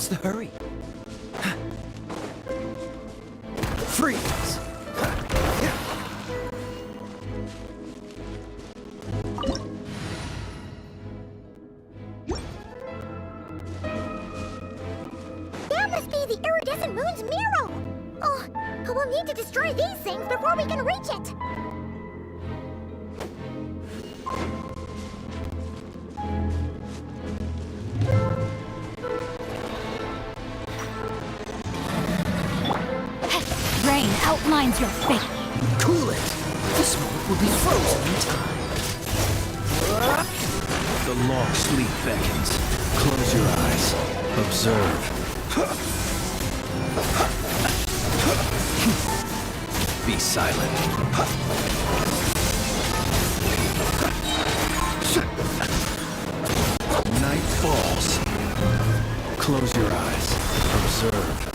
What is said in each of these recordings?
What's the hurry? Freeze! That must be the iridescent moon's mirror! Oh, but we'll need to destroy these things before we can reach it! Rain outlines your fate. Cool it! This moment will be frozen in time. The long sleep beckons. Close your eyes. Observe. Be silent. Night falls. Close your eyes. Observe.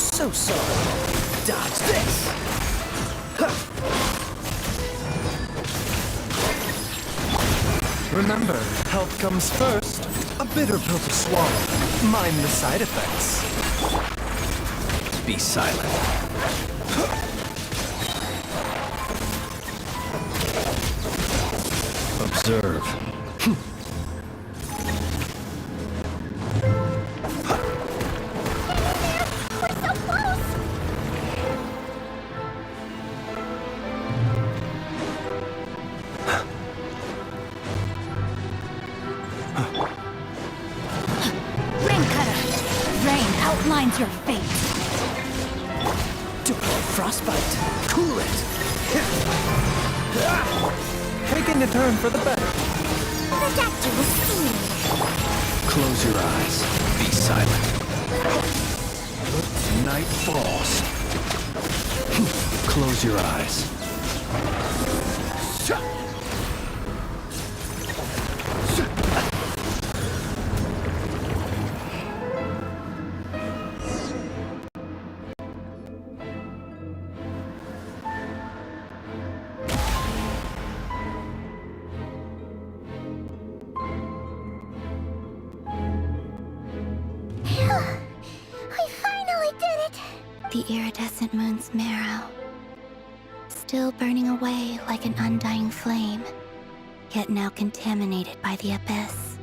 So sorry. Dodge this! Remember, health comes first. A bitter pill to swallow. Mind the side effects. Be silent. Observe. Outlines your fate. Frostbite. Cool it. Taking a turn for the better. The doctor will see me. Close your eyes. Be silent. Night falls. Close your eyes. The iridescent moon's marrow, still burning away like an undying flame, yet now contaminated by the abyss.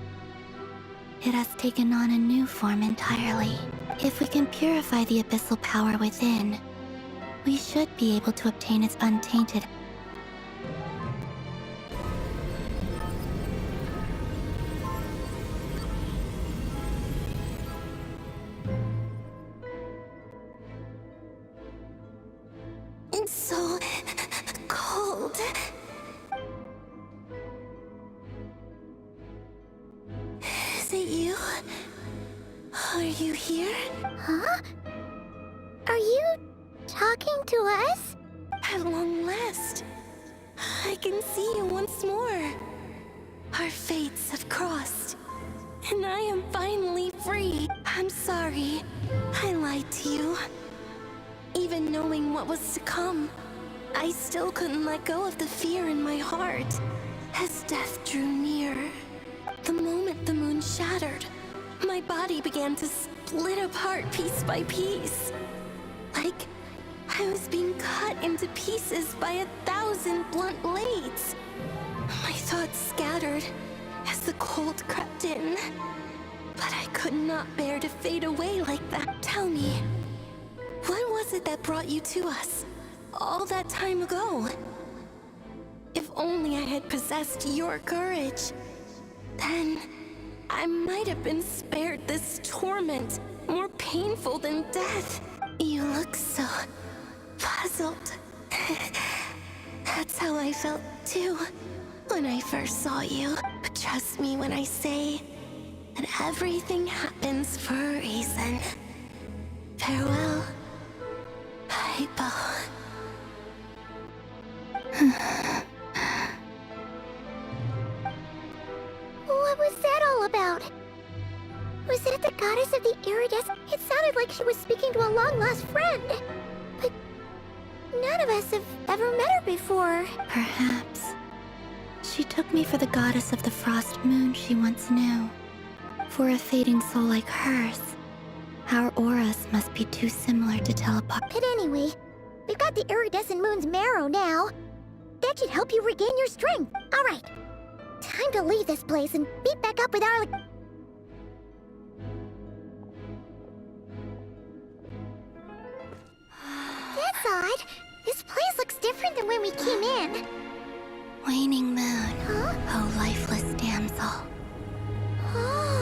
It has taken on a new form entirely. If we can purify the abyssal power within, we should be able to obtain its untainted. It's so cold. Is it you? Are you here? Huh? Are you talking to us? At long last, I can see you once more. Our fates have crossed, and I am finally free. I'm sorry, I lied to you. Even knowing what was to come, I still couldn't let go of the fear in my heart. As death drew near, the moment the moon shattered, my body began to split apart piece by piece. Like I was being cut into pieces by 1,000 blunt blades. My thoughts scattered as the cold crept in. But I could not bear to fade away like that. Tell me, what was it that brought you to us all that time ago? If only I had possessed your courage, then I might have been spared this torment, more painful than death. You look so puzzled. That's how I felt too when I first saw you. But trust me when I say that everything happens for a reason. Farewell, Hypo. What was that all about? Was it the goddess of the iridescent? It sounded like she was speaking to a long-lost friend. But none of us have ever met her before. Perhaps she took me for the goddess of the frost moon she once knew. For a fading soul like hers, our auras must be too similar to tell apart. But anyway, we've got the iridescent moon's marrow now. That should help you regain your strength. All right, time to leave this place and meet back up with our... That's odd. This place looks different than when we came in. Waning moon. Huh? Oh, lifeless damsel. Oh.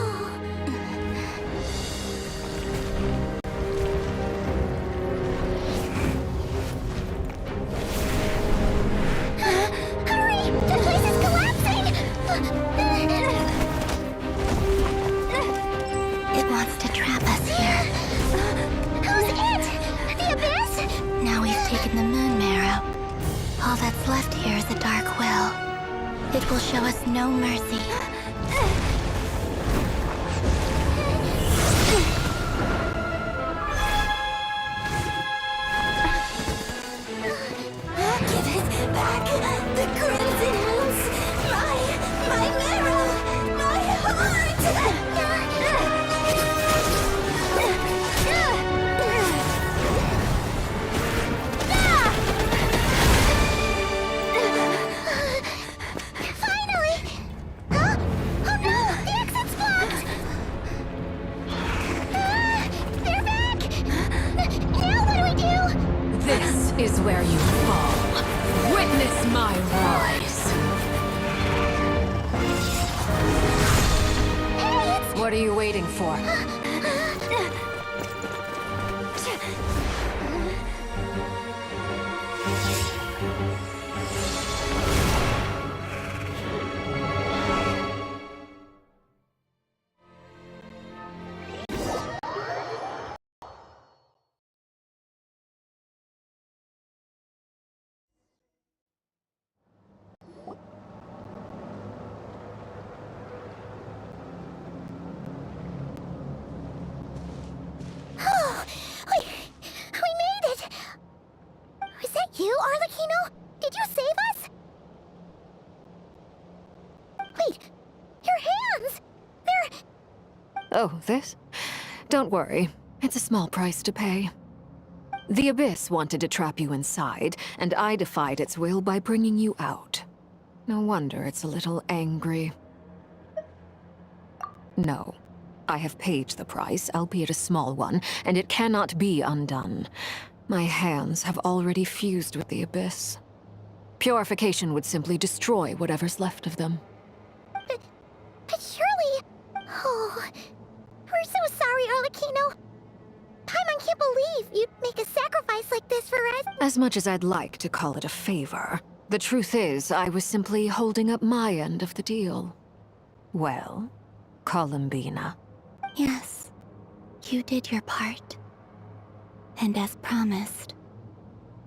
Hurry! The place is collapsing! It wants to trap us here. Who's it? The Abyss? Now we've taken the moon marrow. All that's left here is a dark will. It will show us no mercy. Give it back! The crimson moons! My marrow! My heart! Finally! Huh? Oh no! The exit's blocked! They're back! Now what do we do? This is where you fall. Witness my rise. Hey, it's... What are you waiting for? Oh, we made it! Was that you, Arlecchino? Did you save us? Wait, your hands! They're... Oh, this? Don't worry. It's a small price to pay. The Abyss wanted to trap you inside, and I defied its will by bringing you out. No wonder it's a little angry. No. I have paid the price, albeit a small one, and it cannot be undone. My hands have already fused with the Abyss. Purification would simply destroy whatever's left of them. But surely... Oh, we're so sorry, Arlecchino. Paimon can't believe you'd make a sacrifice like this for us. As much as I'd like to call it a favor, the truth is I was simply holding up my end of the deal. Well, Columbina. Yes, you did your part. And as promised,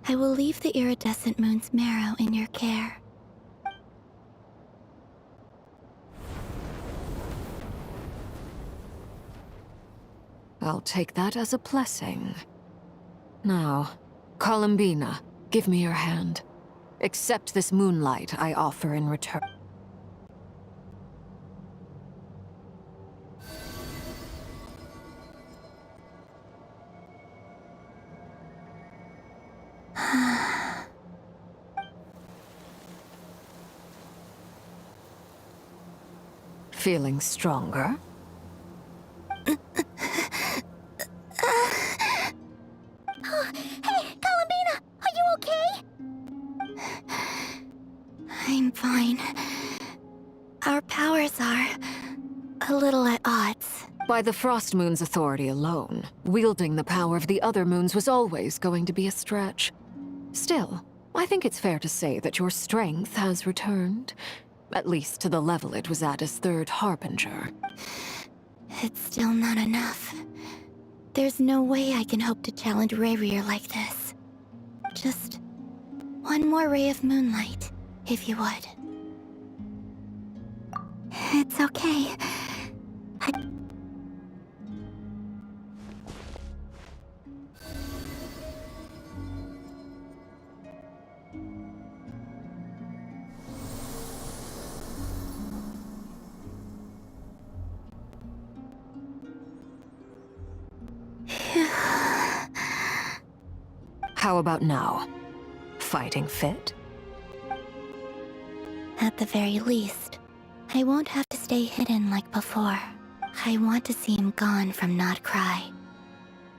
I will leave the iridescent moon's marrow in your care. I'll take that as a blessing. Now, Columbina, give me your hand. Accept this moonlight I offer in return. Feeling stronger? Our powers are a little at odds. By the Frost Moon's authority alone, wielding the power of the other moons was always going to be a stretch. Still, I think it's fair to say that your strength has returned. At least to the level it was at as Third Harbinger. It's still not enough. There's no way I can hope to challenge Rayrier like this. Just one more ray of moonlight, if you would. It's okay. How about now? Fighting fit? At the very least, I won't have to stay hidden like before. I want to see him gone from Not Cry.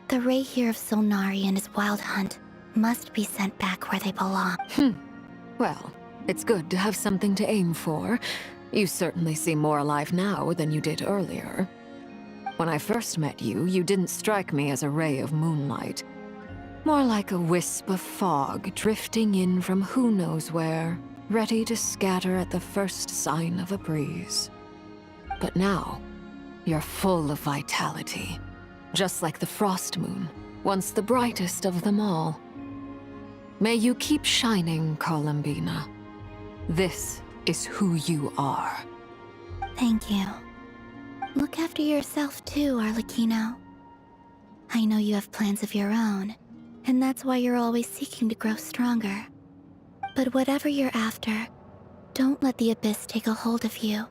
The Ray here of Solnari and his wild hunt must be sent back where they belong. Well, it's good to have something to aim for. You certainly seem more alive now than you did earlier. When I first met you, you didn't strike me as a ray of moonlight. More like a wisp of fog drifting in from who knows where, ready to scatter at the first sign of a breeze. But now, you're full of vitality, just like the Frost Moon, once the brightest of them all. May you keep shining, Columbina. This is who you are. Thank you. Look after yourself too, Arlecchino. I know you have plans of your own, and that's why you're always seeking to grow stronger. But whatever you're after, don't let the Abyss take a hold of you.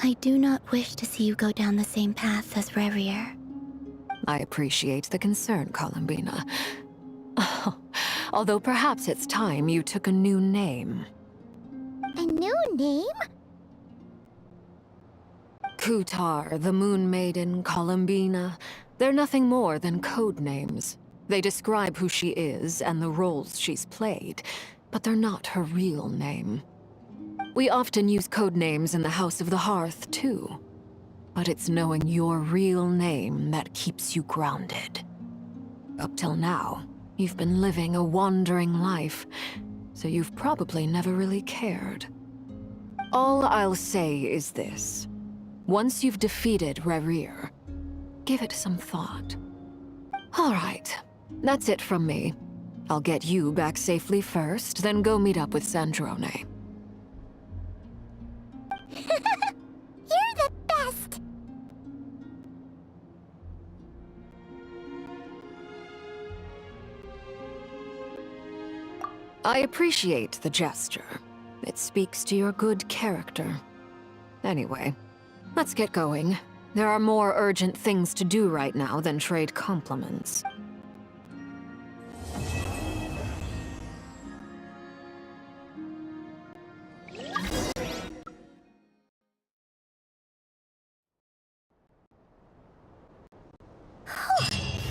I do not wish to see you go down the same path as Rayrier. I appreciate the concern, Columbina. Although perhaps it's time you took a new name. A new name? Kutar, the Moon Maiden, Columbina. They're nothing more than code names. They describe who she is and the roles she's played, but they're not her real name. We often use code names in the House of the Hearth, too. But it's knowing your real name that keeps you grounded. Up till now, you've been living a wandering life, so you've probably never really cared. All I'll say is this. Once you've defeated Rayrier, give it some thought. All right, that's it from me. I'll get you back safely first, then go meet up with Sandrone. You're the best! I appreciate the gesture. It speaks to your good character. Anyway, let's get going. There are more urgent things to do right now than trade compliments.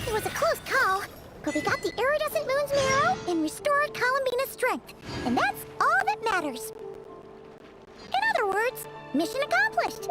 It was a close call, but we got the iridescent moon's marrow and restored Columbina's strength, and that's all that matters. In other words, mission accomplished.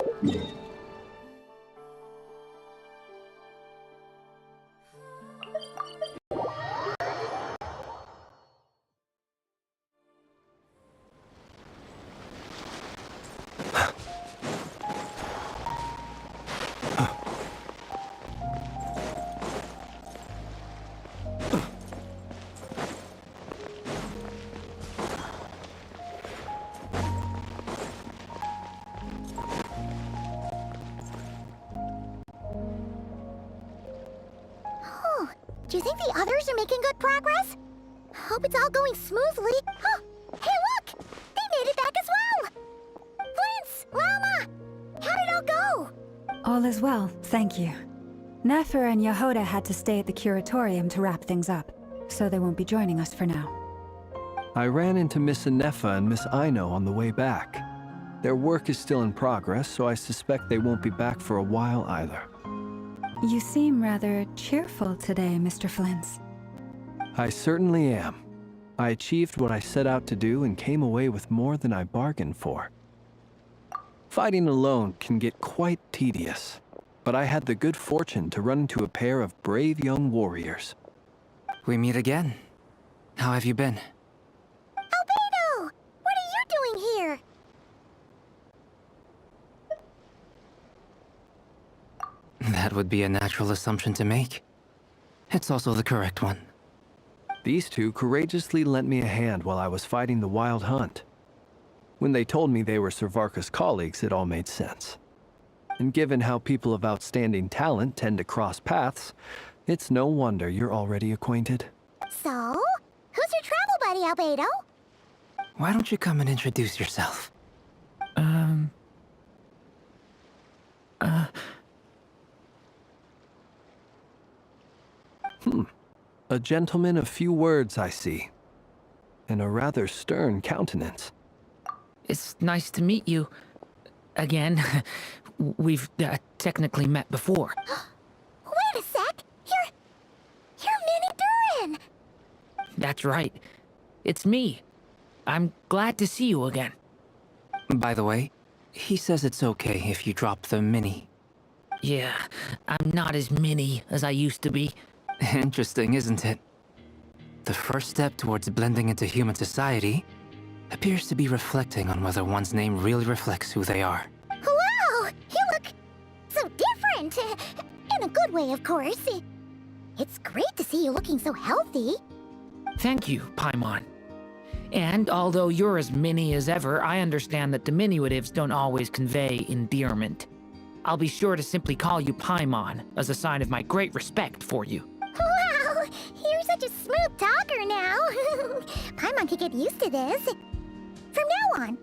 Do you think the others are making good progress? Hope it's all going smoothly. Oh, hey look! They made it back as well! Prince! Lama! How did it all go? All is well, thank you. NEFER and Yehoda had to stay at the curatorium to wrap things up, so they won't be joining us for now. I ran into Miss Nefa and Miss Aino on the way back. Their work is still in progress, so I suspect they won't be back for a while either. You seem rather cheerful today, Mr. Flintz. I certainly am. I achieved what I set out to do and came away with more than I bargained for. Fighting alone can get quite tedious, but I had the good fortune to run into a pair of brave young warriors. We meet again. How have you been? Albedo! What are you doing here? That would be a natural assumption to make. It's also the correct one. These two courageously lent me a hand while I was fighting the Wild Hunt. When they told me they were Servarka's colleagues, it all made sense. And given how people of outstanding talent tend to cross paths, it's no wonder you're already acquainted. So, who's your travel buddy, Albedo? Why don't you come and introduce yourself? A gentleman of few words, I see. And a rather stern countenance. It's nice to meet you. Again. We've technically met before. Wait a sec! You're Minnie Durin! That's right. It's me. I'm glad to see you again. By the way, he says it's okay if you drop the mini. Yeah, I'm not as mini as I used to be. Interesting, isn't it? The first step towards blending into human society appears to be reflecting on whether one's name really reflects who they are. Wow! You look so different! In a good way, of course. It's great to see you looking so healthy. Thank you, Paimon. And although you're as mini as ever, I understand that diminutives don't always convey endearment. I'll be sure to simply call you Paimon as a sign of my great respect for you. Wow! You're such a smooth talker now. Paimon could get used to this. From now on,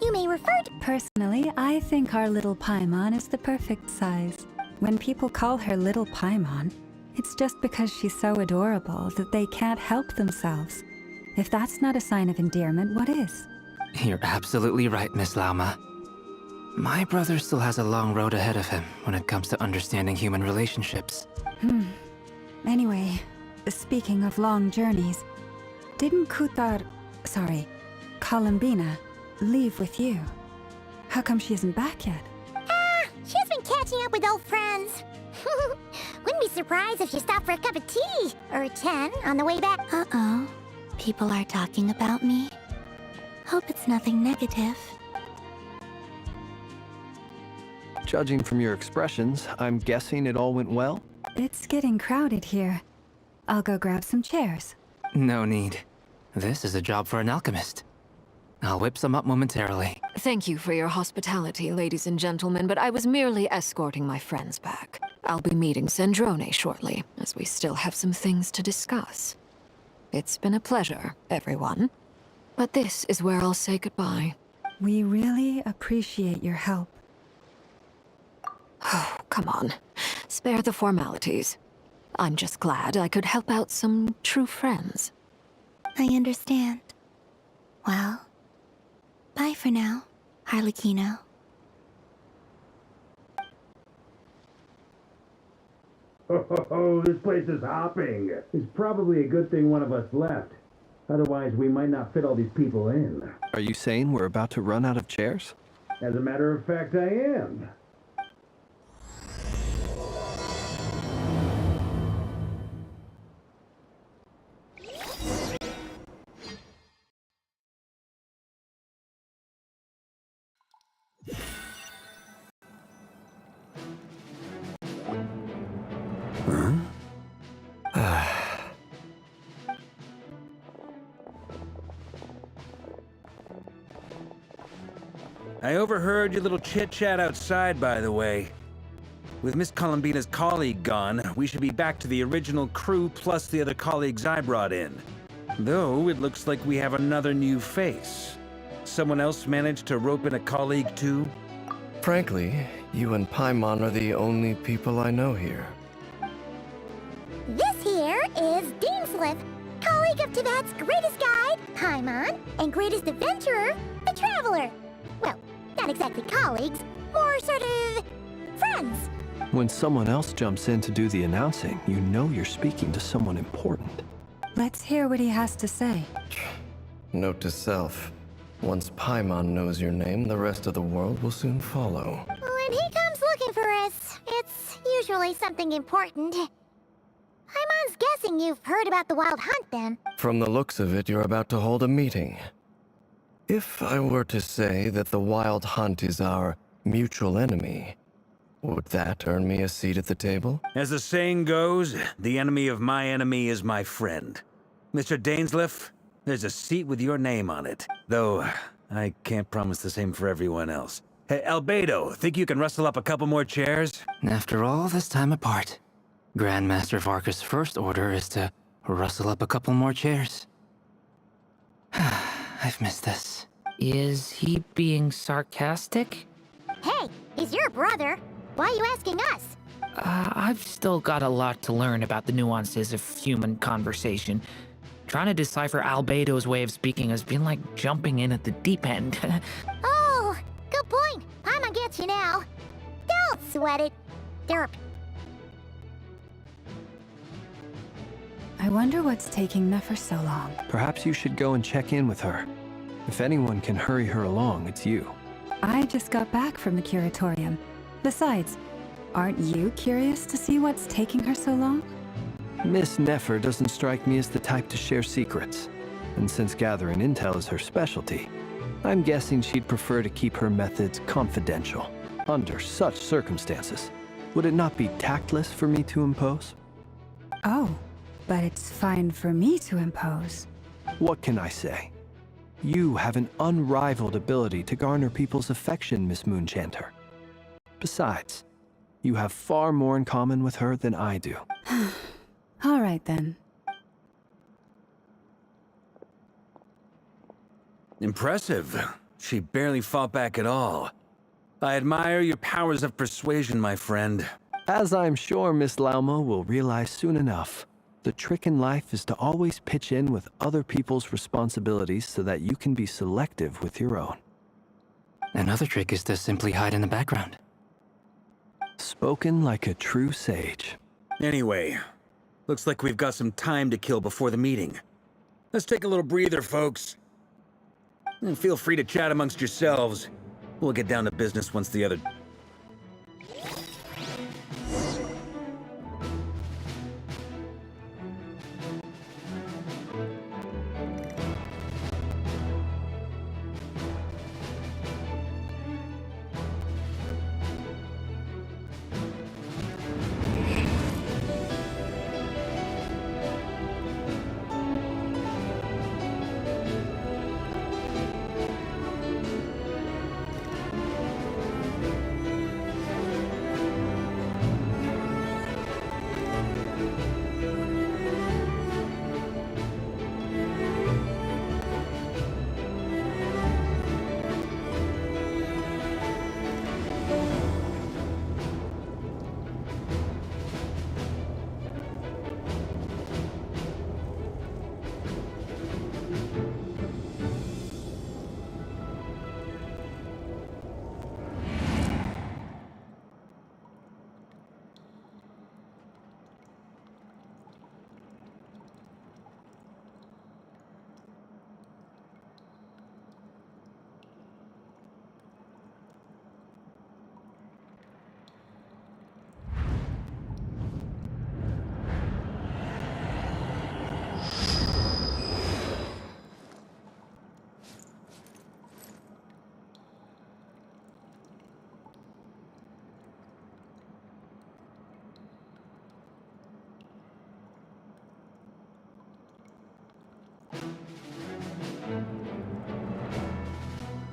you may refer to... Personally, I think our little Paimon is the perfect size. When people call her Little Paimon, it's just because she's so adorable that they can't help themselves. If that's not a sign of endearment, what is? You're absolutely right, Miss Lauma. My brother still has a long road ahead of him when it comes to understanding human relationships. Anyway, speaking of long journeys, didn't Columbina, leave with you? How come she isn't back yet? She's been catching up with old friends. Wouldn't be surprised if she stopped for a cup of tea or 10 on the way back. Uh-oh. People are talking about me. Hope it's nothing negative. Judging from your expressions, I'm guessing it all went well? It's getting crowded here. I'll go grab some chairs. No need. This is a job for an alchemist. I'll whip some up momentarily. Thank you for your hospitality, ladies and gentlemen, but I was merely escorting my friends back. I'll be meeting Sandrone shortly, as we still have some things to discuss. It's been a pleasure, everyone. But this is where I'll say goodbye. We really appreciate your help. Oh, come on. Spare the formalities. I'm just glad I could help out some true friends. I understand. Well, bye for now, Harlequino. Oh, this place is hopping. It's probably a good thing one of us left. Otherwise, we might not fit all these people in. Are you saying we're about to run out of chairs? As a matter of fact, I am. I overheard your little chit-chat outside, by the way. With Miss Columbina's colleague gone, we should be back to the original crew plus the other colleagues I brought in. Though, it looks like we have another new face. Someone else managed to rope in a colleague too? Frankly, you and Paimon are the only people I know here. This here is Deanslip, colleague of Tibet's greatest guide, Paimon, and greatest adventurer, the Traveler. Well, not exactly colleagues, more sort of friends. When someone else jumps in to do the announcing, you know you're speaking to someone important. Let's hear what he has to say. Note to self. Once Paimon knows your name, the rest of the world will soon follow. When he comes looking for us, it's usually something important. Paimon's guessing you've heard about the Wild Hunt, then. From the looks of it, you're about to hold a meeting. If I were to say that the Wild Hunt is our mutual enemy, would that earn me a seat at the table? As the saying goes, the enemy of my enemy is my friend. Mr. Dainsleif, there's a seat with your name on it. Though, I can't promise the same for everyone else. Hey, Albedo, think you can rustle up a couple more chairs? After all this time apart, Grandmaster Varka's first order is to rustle up a couple more chairs. I've missed this. Is he being sarcastic? Hey, he's your brother. Why are you asking us? I've still got a lot to learn about the nuances of human conversation. Trying to decipher Albedo's way of speaking has been like jumping in at the deep end. Oh, good point. Paimon gets you now. Don't sweat it. Derp. I wonder what's taking NEFER so long. Perhaps you should go and check in with her. If anyone can hurry her along, it's you. I just got back from the curatorium. Besides, aren't you curious to see what's taking her so long? Miss NEFER doesn't strike me as the type to share secrets. And since gathering intel is her specialty, I'm guessing she'd prefer to keep her methods confidential. Under such circumstances, would it not be tactless for me to impose? Oh, but it's fine for me to impose. What can I say? You have an unrivaled ability to garner people's affection, Miss Moonchanter. Besides, you have far more in common with her than I do. All right, then. Impressive. She barely fought back at all. I admire your powers of persuasion, my friend. As I'm sure Miss Lauma will realize soon enough, the trick in life is to always pitch in with other people's responsibilities so that you can be selective with your own. Another trick is to simply hide in the background. Spoken like a true sage. Anyway, looks like we've got some time to kill before the meeting. Let's take a little breather, folks. And feel free to chat amongst yourselves. We'll get down to business once the other...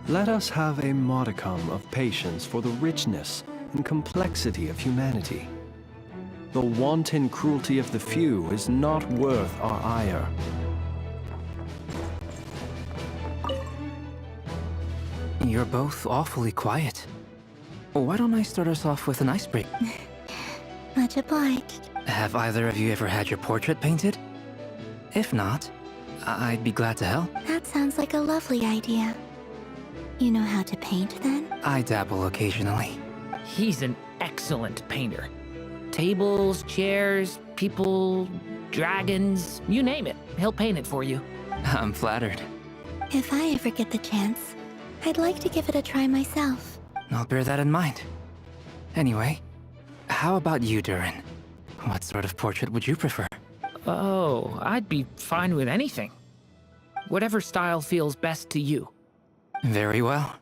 Let us have a modicum of patience for the richness and complexity of humanity. The wanton cruelty of the few is not worth our ire. You're both awfully quiet. Why don't I start us off with an icebreaker? Much obliged. Have either of you ever had your portrait painted? If not, I'd be glad to help. That sounds like a lovely idea. You know how to paint, then? I dabble occasionally. He's an excellent painter. Tables, chairs, people, dragons, you name it. He'll paint it for you. I'm flattered. If I ever get the chance, I'd like to give it a try myself. I'll bear that in mind. Anyway, how about you, Durin? What sort of portrait would you prefer? Oh, I'd be fine with anything. Whatever style feels best to you. Very well.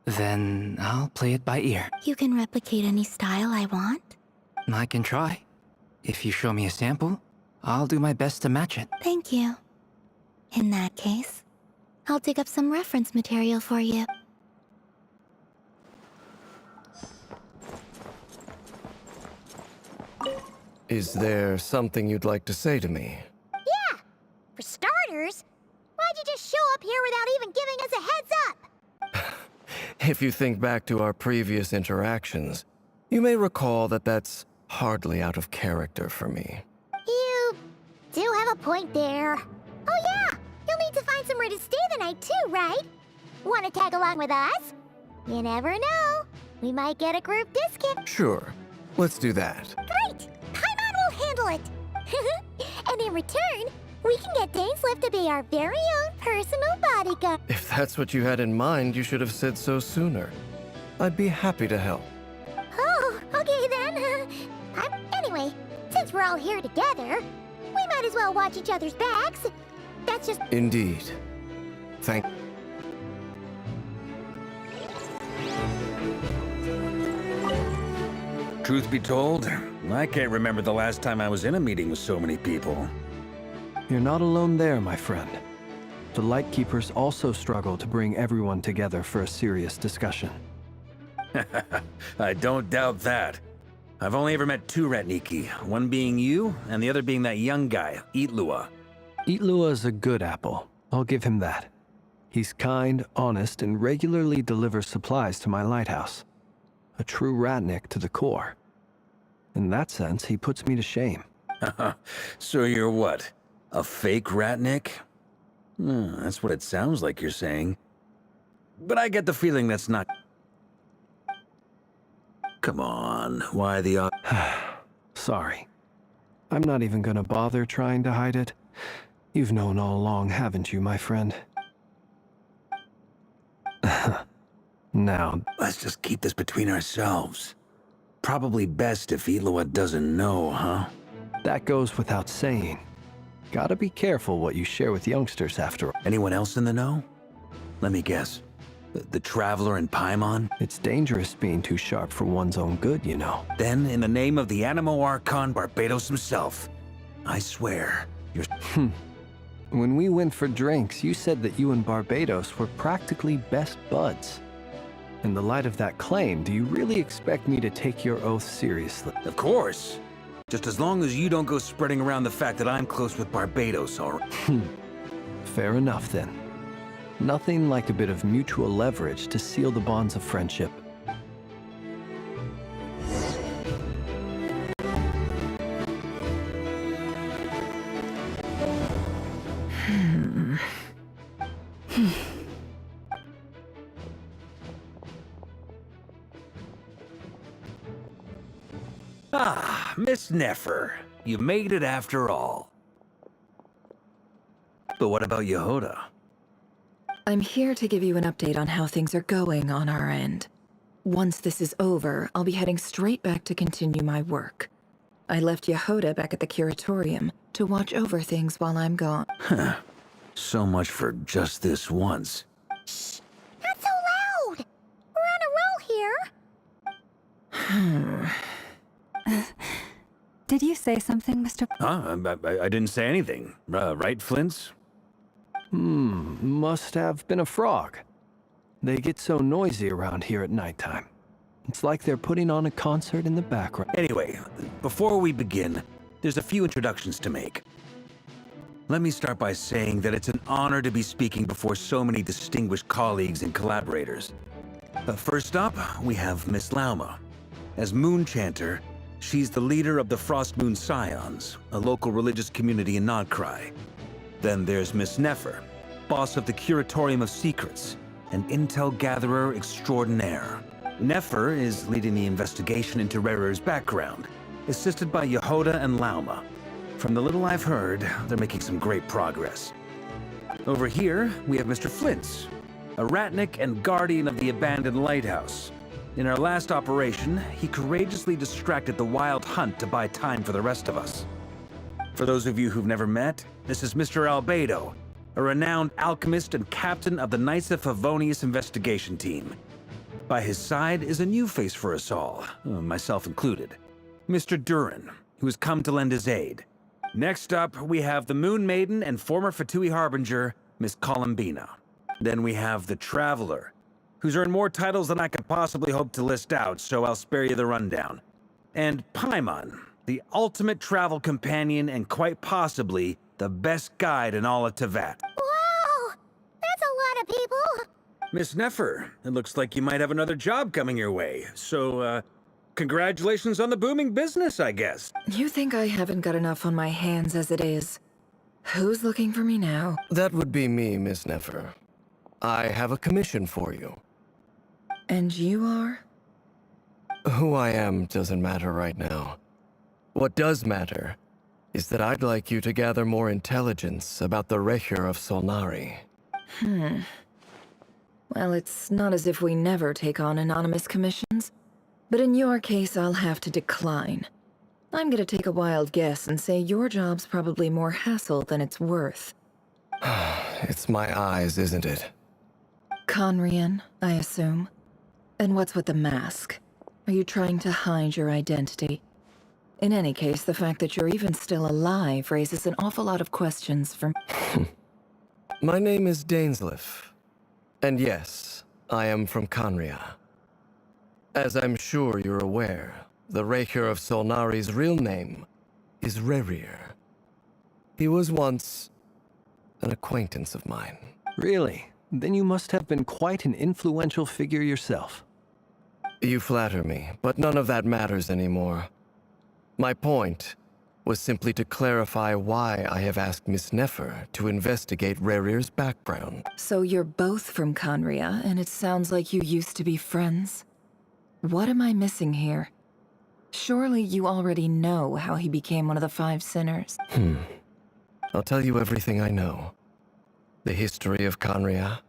Then I'll play it by ear. You can replicate any style I want? I can try. If you show me a sample, I'll do my best to match it. Thank you. In that case, I'll dig up some reference material for you. Is there something you'd like to say to me? Yeah! For starters, why'd you just show up here without even giving us a heads up? If you think back to our previous interactions, you may recall that that's hardly out of character for me. You do have a point there. Oh yeah! You'll need to find somewhere to stay the night too, right? Want to tag along with us? You never know. We might get a group discount. Sure, let's do that. Great! Paimon will handle it! And in return, we can get Dainslift to be our very own personal bodyguard. If that's what you had in mind, you should have said so sooner. I'd be happy to help. Oh, okay then. Anyway, since we're all here together, we might as well watch each other's backs. That's just... Indeed. Thank... Truth be told, I can't remember the last time I was in a meeting with so many people. You're not alone there, my friend. The Lightkeepers also struggle to bring everyone together for a serious discussion. I don't doubt that. I've only ever met two Ratniki, one being you, and the other being that young guy, Itlua. Itlua is a good apple. I'll give him that. He's kind, honest, and regularly delivers supplies to my lighthouse. A true Ratnik to the core. In that sense, he puts me to shame. So you're what? A fake Ratnik? That's what it sounds like you're saying. But I get the feeling that's not... Come on, why the... Sorry. I'm not even gonna bother trying to hide it. You've known all along, haven't you, my friend? Now... Let's just keep this between ourselves. Probably best if Itlua doesn't know, huh? That goes without saying. Gotta be careful what you share with youngsters after all. Anyone else in the know? Let me guess. The Traveler and Paimon? It's dangerous being too sharp for one's own good, you know. Then, in the name of the Animo Archon Barbados himself, I swear, you're... When we went for drinks, you said that you and Barbados were practically best buds. In the light of that claim, do you really expect me to take your oath seriously? Of course. Just as long as you don't go spreading around the fact that I'm close with Barbados, all right? Fair enough, then. Nothing like a bit of mutual leverage to seal the bonds of friendship. Ah, Miss NEFER. You made it after all. But what about Yehoda? I'm here to give you an update on how things are going on our end. Once this is over, I'll be heading straight back to continue my work. I left Yehoda back at the curatorium to watch over things while I'm gone. Huh. So much for just this once. Shh! Not so loud! We're on a roll here! Did you say something, Mr. I didn't say anything. Right, Flints? Must have been a frog. They get so noisy around here at nighttime. It's like they're putting on a concert in the background. Anyway, before we begin, there's a few introductions to make. Let me start by saying that it's an honor to be speaking before so many distinguished colleagues and collaborators. First up, we have Miss Lauma. As Moon Chanter, she's the leader of the Frost Moon Scions, a local religious community in Nodcry. Then there's Miss NEFER, boss of the Curatorium of Secrets, an intel gatherer extraordinaire. NEFER is leading the investigation into Rerer's background, assisted by Yehoda and Lauma. From the little I've heard, they're making some great progress. Over here, we have Mr. Flint's, a ratnik and guardian of the abandoned lighthouse. In our last operation, he courageously distracted the Wild Hunt to buy time for the rest of us. For those of you who've never met, this is Mr. Albedo, a renowned alchemist and captain of the Knights of Favonius investigation team. By his side is a new face for us all, myself included, Mr. Durin, who has come to lend his aid. Next up, we have the Moon Maiden and former Fatui Harbinger, Miss Columbina. Then we have the Traveler, who's earned more titles than I could possibly hope to list out, so I'll spare you the rundown. And Paimon, the ultimate travel companion and quite possibly the best guide in all of Tevat. Wow! That's a lot of people! Miss NEFER, it looks like you might have another job coming your way, so, congratulations on the booming business, I guess. You think I haven't got enough on my hands as it is? Who's looking for me now? That would be me, Miss NEFER. I have a commission for you. And you are? Who I am doesn't matter right now. What does matter is that I'd like you to gather more intelligence about the Recher of Solnari. Well, it's not as if we never take on anonymous commissions. But in your case, I'll have to decline. I'm gonna take a wild guess and say your job's probably more hassle than it's worth. It's my eyes, isn't it? Conrian, I assume. And what's with the mask? Are you trying to hide your identity? In any case, the fact that you're even still alive raises an awful lot of questions for me. My name is Dainsleif. And yes, I am from Conria. As I'm sure you're aware, the Recher of Solnari's real name is Rerir. He was once an acquaintance of mine. Really? Then you must have been quite an influential figure yourself. You flatter me, but none of that matters anymore. My point was simply to clarify why I have asked Miss NEFER to investigate Rerir's background. So you're both from Conria, and it sounds like you used to be friends? What am I missing here? Surely you already know how he became one of the Five Sinners. I'll tell you everything I know. The history of Conria,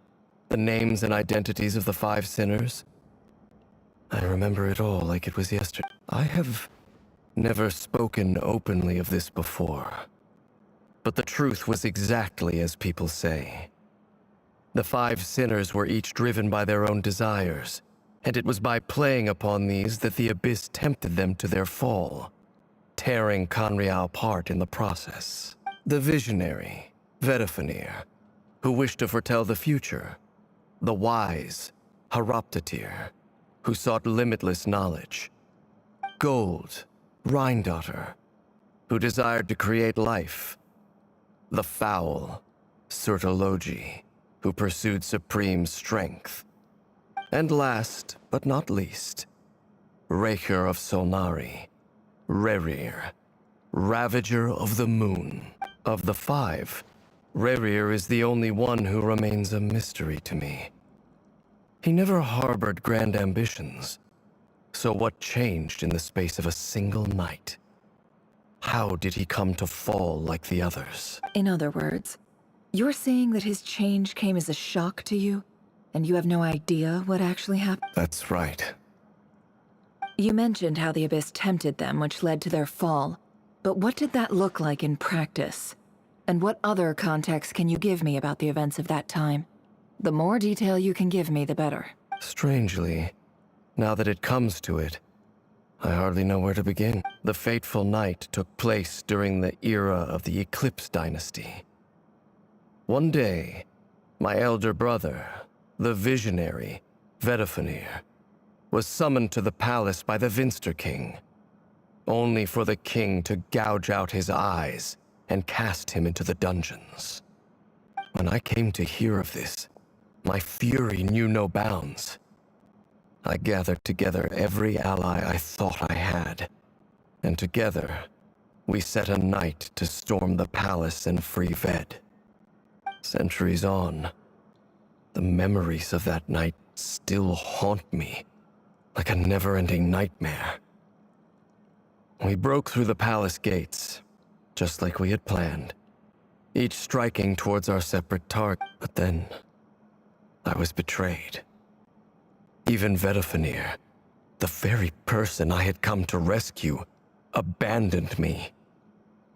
the names and identities of the Five Sinners. I remember it all like it was yesterday. I have never spoken openly of this before. But the truth was exactly as people say. The Five Sinners were each driven by their own desires, and it was by playing upon these that the Abyss tempted them to their fall, tearing Conria apart in the process. The visionary, Vedifenir, who wished to foretell the future. The wise, Haroptatir, who sought limitless knowledge. Gold, Rhindaughter, who desired to create life. The foul, Sertologi, who pursued supreme strength. And last, but not least, Recher of Solnari, Rerir, Ravager of the Moon. Of the five, Rerir is the only one who remains a mystery to me. He never harbored grand ambitions. So what changed in the space of a single night? How did he come to fall like the others? In other words, you're saying that his change came as a shock to you, and you have no idea what actually happened? That's right. You mentioned how the Abyss tempted them, which led to their fall. But what did that look like in practice? And what other context can you give me about the events of that time? The more detail you can give me, the better. Strangely, now that it comes to it, I hardly know where to begin. The fateful night took place during the era of the Eclipse Dynasty. One day, my elder brother, the visionary, Vedifenir, was summoned to the palace by the Vinster King, only for the king to gouge out his eyes and cast him into the dungeons. When I came to hear of this, my fury knew no bounds. I gathered together every ally I thought I had, and together, we set a night to storm the palace and free Ved. Centuries on, the memories of that night still haunt me like a never-ending nightmare. We broke through the palace gates, just like we had planned, each striking towards our separate target. But then, I was betrayed. Even Vedafenir, the very person I had come to rescue, abandoned me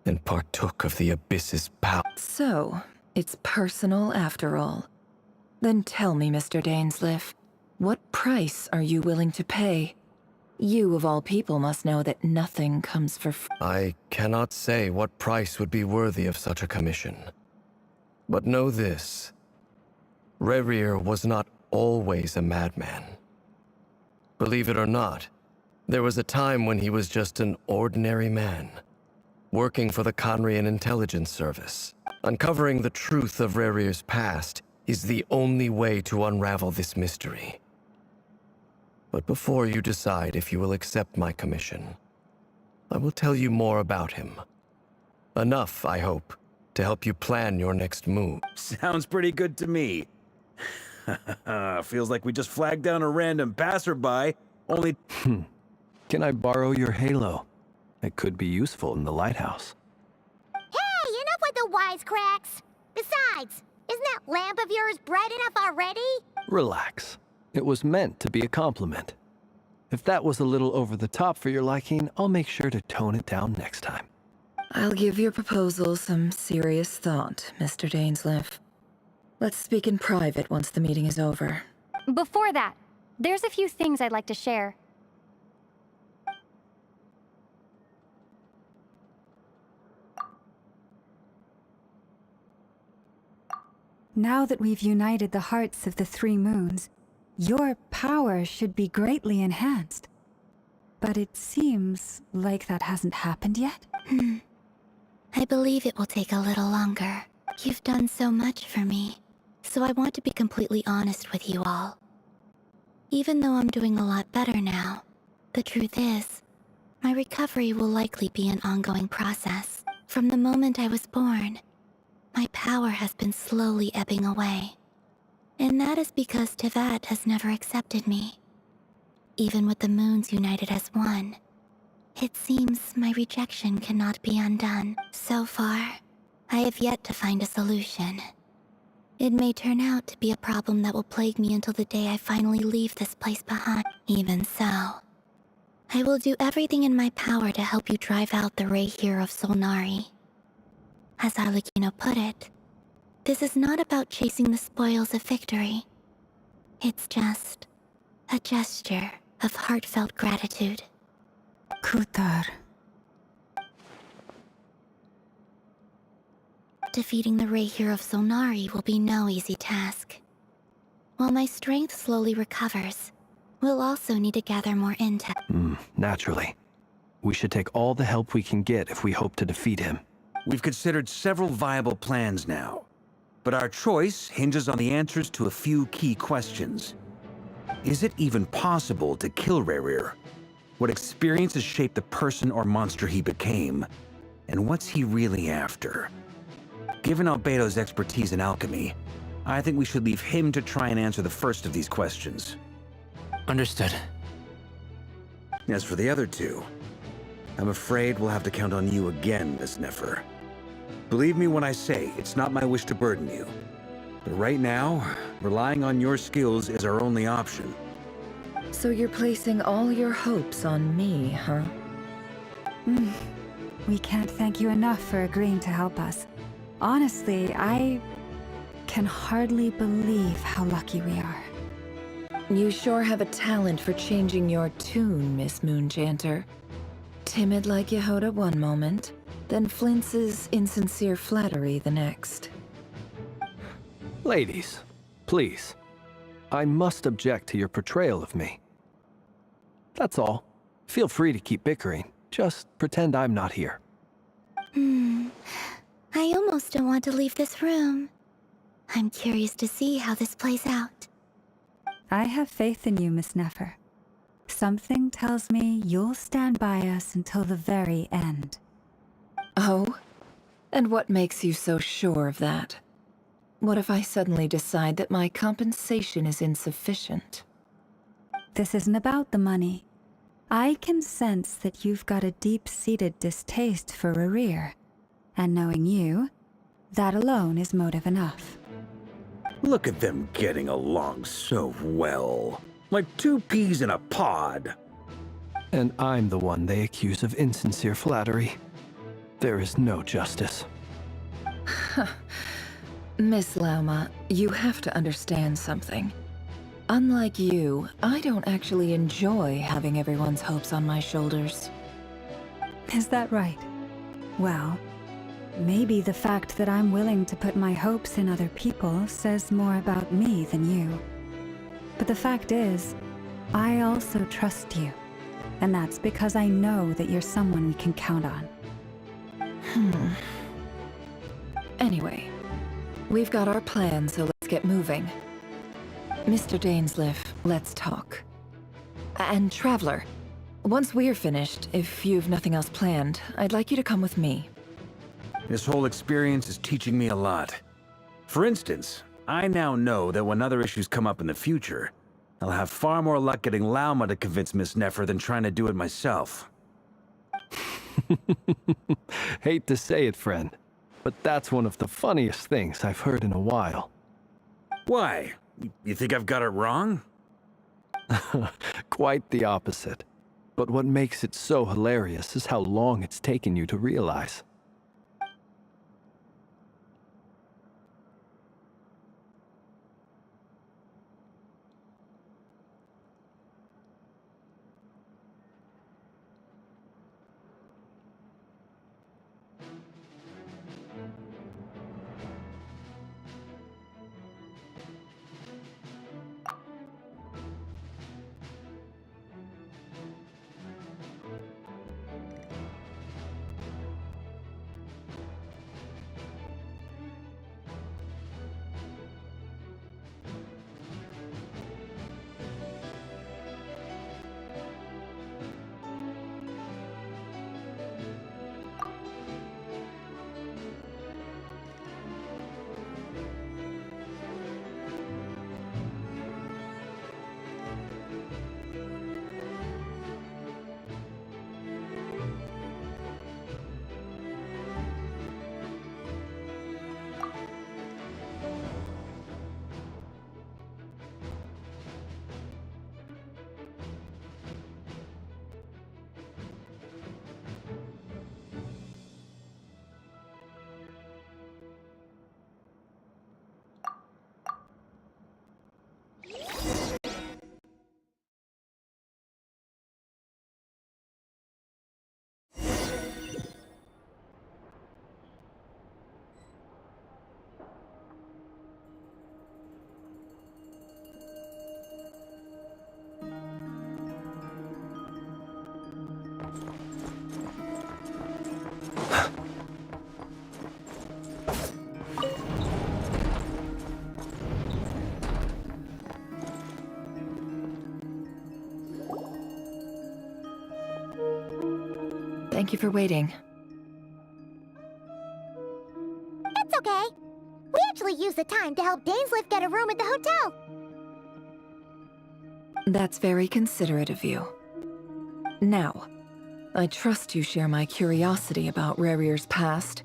and partook of the Abyss's power. So, it's personal after all. Then tell me, Mr. Dainsleif, what price are you willing to pay? You, of all people, must know that nothing comes for free. I cannot say what price would be worthy of such a commission. But know this. Rerir was not always a madman. Believe it or not, there was a time when he was just an ordinary man, working for the Conrian Intelligence Service. Uncovering the truth of Rerir's past is the only way to unravel this mystery. But before you decide if you will accept my commission, I will tell you more about him. Enough, I hope, to help you plan your next move. Sounds pretty good to me. Feels like we just flagged down a random passerby, only... Can I borrow your halo? It could be useful in the lighthouse. Hey, enough with the wisecracks! Besides, isn't that lamp of yours bright enough already? Relax. It was meant to be a compliment. If that was a little over the top for your liking, I'll make sure to tone it down next time. I'll give your proposal some serious thought, Mr. Dainsleif. Let's speak in private once the meeting is over. Before that, there's a few things I'd like to share. Now that we've united the hearts of the three moons, your power should be greatly enhanced. But it seems like that hasn't happened yet. I believe it will take a little longer. You've done so much for me, so I want to be completely honest with you all. Even though I'm doing a lot better now, the truth is, my recovery will likely be an ongoing process. From the moment I was born, my power has been slowly ebbing away. And that is because Tevat has never accepted me. Even with the moons united as one, it seems my rejection cannot be undone. So far, I have yet to find a solution. It may turn out to be a problem that will plague me until the day I finally leave this place behind. Even so, I will do everything in my power to help you drive out the Ray here of Solnari. As Arlecchino put it, this is not about chasing the spoils of victory. It's just a gesture of heartfelt gratitude. Kutar. Defeating the Ray here of Solnari will be no easy task. While my strength slowly recovers, we'll also need to gather more intel. Naturally. We should take all the help we can get if we hope to defeat him. We've considered several viable plans now, but our choice hinges on the answers to a few key questions. Is it even possible to kill Rerir? What experiences shaped the person or monster he became? And what's he really after? Given Albedo's expertise in alchemy, I think we should leave him to try and answer the first of these questions. Understood. As for the other two, I'm afraid we'll have to count on you again, Miss NEFER. Believe me when I say it's not my wish to burden you. But right now, relying on your skills is our only option. So you're placing all your hopes on me, huh? We can't thank you enough for agreeing to help us. Honestly, I can hardly believe how lucky we are. You sure have a talent for changing your tune, Miss Moonchanter. Timid like Yehoda one moment, then flinches insincere flattery the next. Ladies, please. I must object to your portrayal of me. That's all. Feel free to keep bickering. Just pretend I'm not here. I almost don't want to leave this room. I'm curious to see how this plays out. I have faith in you, Miss NEFER. Something tells me you'll stand by us until the very end. Oh? And what makes you so sure of that? What if I suddenly decide that my compensation is insufficient? This isn't about the money. I can sense that you've got a deep-seated distaste for Rerir. And knowing you, That alone is motive enough. Look at them getting along so well. Like two peas in a pod. And I'm the one they accuse of insincere flattery. There is no justice. Miss Lauma, you have to understand something. Unlike you, I don't actually enjoy having everyone's hopes on my shoulders. Is that right? Well, maybe the fact that I'm willing to put my hopes in other people says more about me than you. But the fact is, I also trust you. And that's because I know that you're someone we can count on. Anyway, we've got our plan, so let's get moving. Mr. Dainsleif, let's talk. And Traveler, once we're finished, if you've nothing else planned, I'd like you to come with me. This whole experience is teaching me a lot. For instance, I now know that when other issues come up in the future, I'll have far more luck getting Lauma to convince Miss NEFER than trying to do it myself. Hate to say it, friend, but that's one of the funniest things I've heard in a while. Why? You think I've got it wrong? Quite the opposite. But what makes it so hilarious is how long it's taken you to realize. Thank you for waiting. It's okay. We actually used the time to help Dainsleif get a room at the hotel. That's very considerate of you. Now, I trust you share my curiosity about Rarier's past,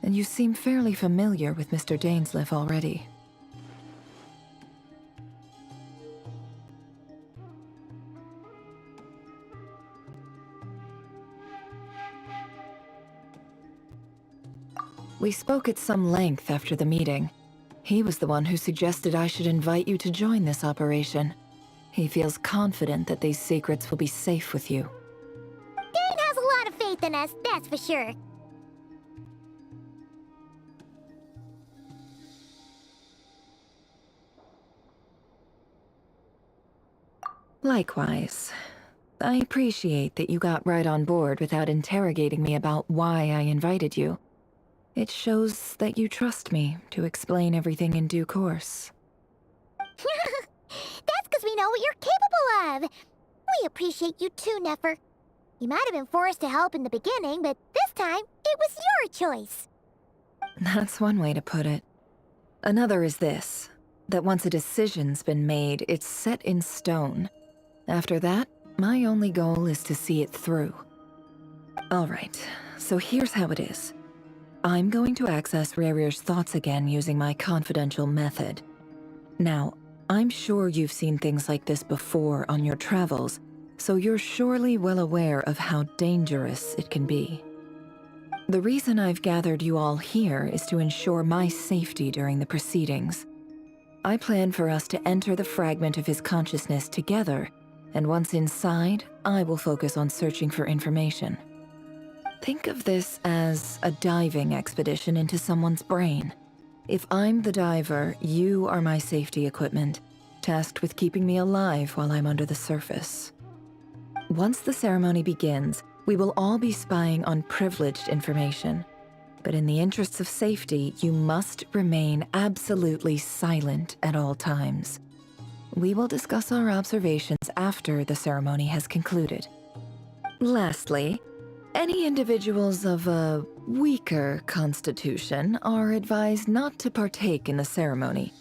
and you seem fairly familiar with Mr. Dainsleif already. We spoke at some length after the meeting. He was the one who suggested I should invite you to join this operation. He feels confident that these secrets will be safe with you. Dane has a lot of faith in us, that's for sure. Likewise. I appreciate that you got right on board without interrogating me about why I invited you. It shows that you trust me to explain everything in due course. That's because we know what you're capable of. We appreciate you too, NEFER. You might have been forced to help in the beginning, but this time, it was your choice. That's one way to put it. Another is this, that once a decision's been made, it's set in stone. After that, my only goal is to see it through. All right, so here's how it is. I'm going to access Rarir's thoughts again using my confidential method. Now, I'm sure you've seen things like this before on your travels, so you're surely well aware of how dangerous it can be. The reason I've gathered you all here is to ensure my safety during the proceedings. I plan for us to enter the fragment of his consciousness together, and once inside, I will focus on searching for information. Think of this as a diving expedition into someone's brain. If I'm the diver, you are my safety equipment, tasked with keeping me alive while I'm under the surface. Once the ceremony begins, we will all be spying on privileged information. But in the interests of safety, you must remain absolutely silent at all times. We will discuss our observations after the ceremony has concluded. Lastly, any individuals of a weaker constitution are advised not to partake in the ceremony.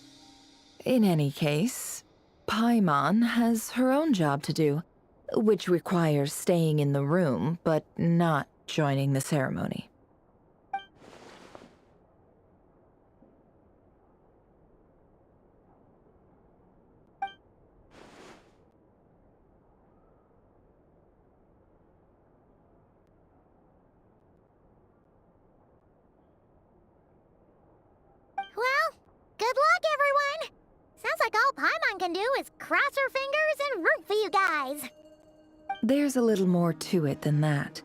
In any case, Paimon has her own job to do, which requires staying in the room but not joining the ceremony. Well, good luck, everyone! Sounds like all Paimon can do is cross her fingers and root for you guys. There's a little more to it than that.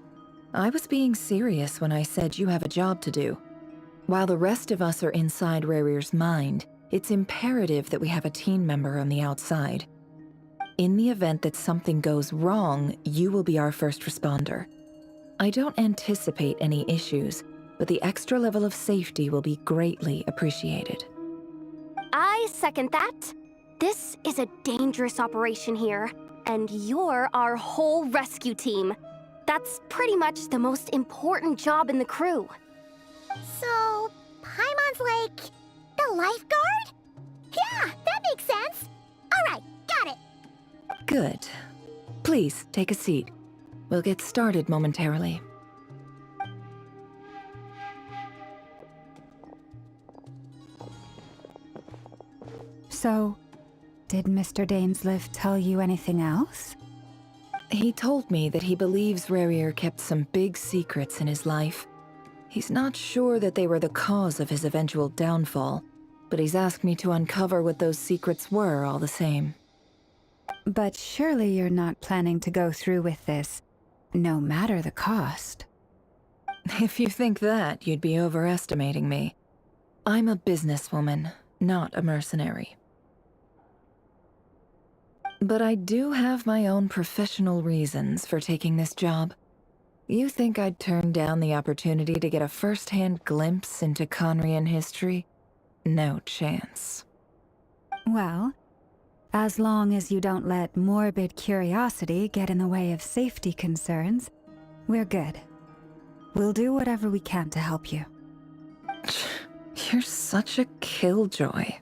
I was being serious when I said you have a job to do. While the rest of us are inside Rarir's mind, it's imperative that we have a team member on the outside. In the event that something goes wrong, you will be our first responder. I don't anticipate any issues, but the extra level of safety will be greatly appreciated. I second that. This is a dangerous operation here, and you're our whole rescue team. That's pretty much the most important job in the crew. So, Paimon's like the lifeguard? Yeah, that makes sense. All right, got it. Good. Please, take a seat. We'll get started momentarily. So, did Mr. Dainsliff tell you anything else? He told me that he believes Rarir kept some big secrets in his life. He's not sure that they were the cause of his eventual downfall, but he's asked me to uncover what those secrets were all the same. But surely you're not planning to go through with this, no matter the cost. If you think that, you'd be overestimating me. I'm a businesswoman, not a mercenary. But I do have my own professional reasons for taking this job. You think I'd turn down the opportunity to get a first-hand glimpse into Conrian history? No chance. Well, as long as you don't let morbid curiosity get in the way of safety concerns, we're good. We'll do whatever we can to help you. You're such a killjoy.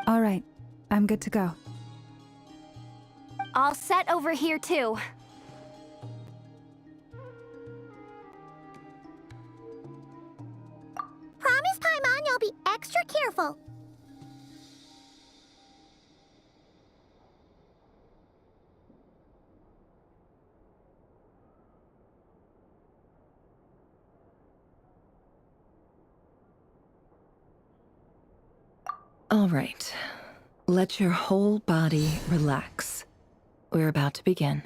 All right, I'm good to go. All set over here, too. Promise, Paimon, you'll be extra careful. All right. Let your whole body relax. We're about to begin.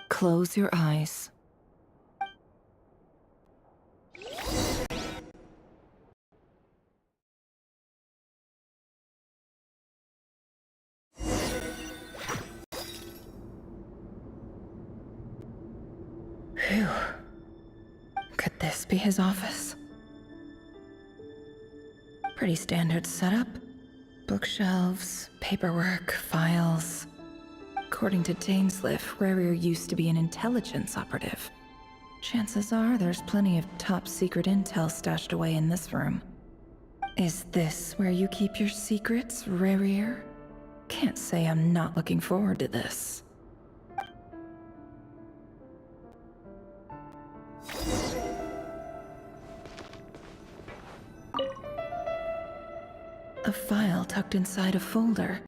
Close your eyes. Phew. Could this be his office? Pretty standard setup. Bookshelves, paperwork, files. According to Dainsliff, Rarier used to be an intelligence operative. Chances are there's plenty of top-secret intel stashed away in this room. Is this where you keep your secrets, Rarier? Can't say I'm not looking forward to this. A file tucked inside a folder.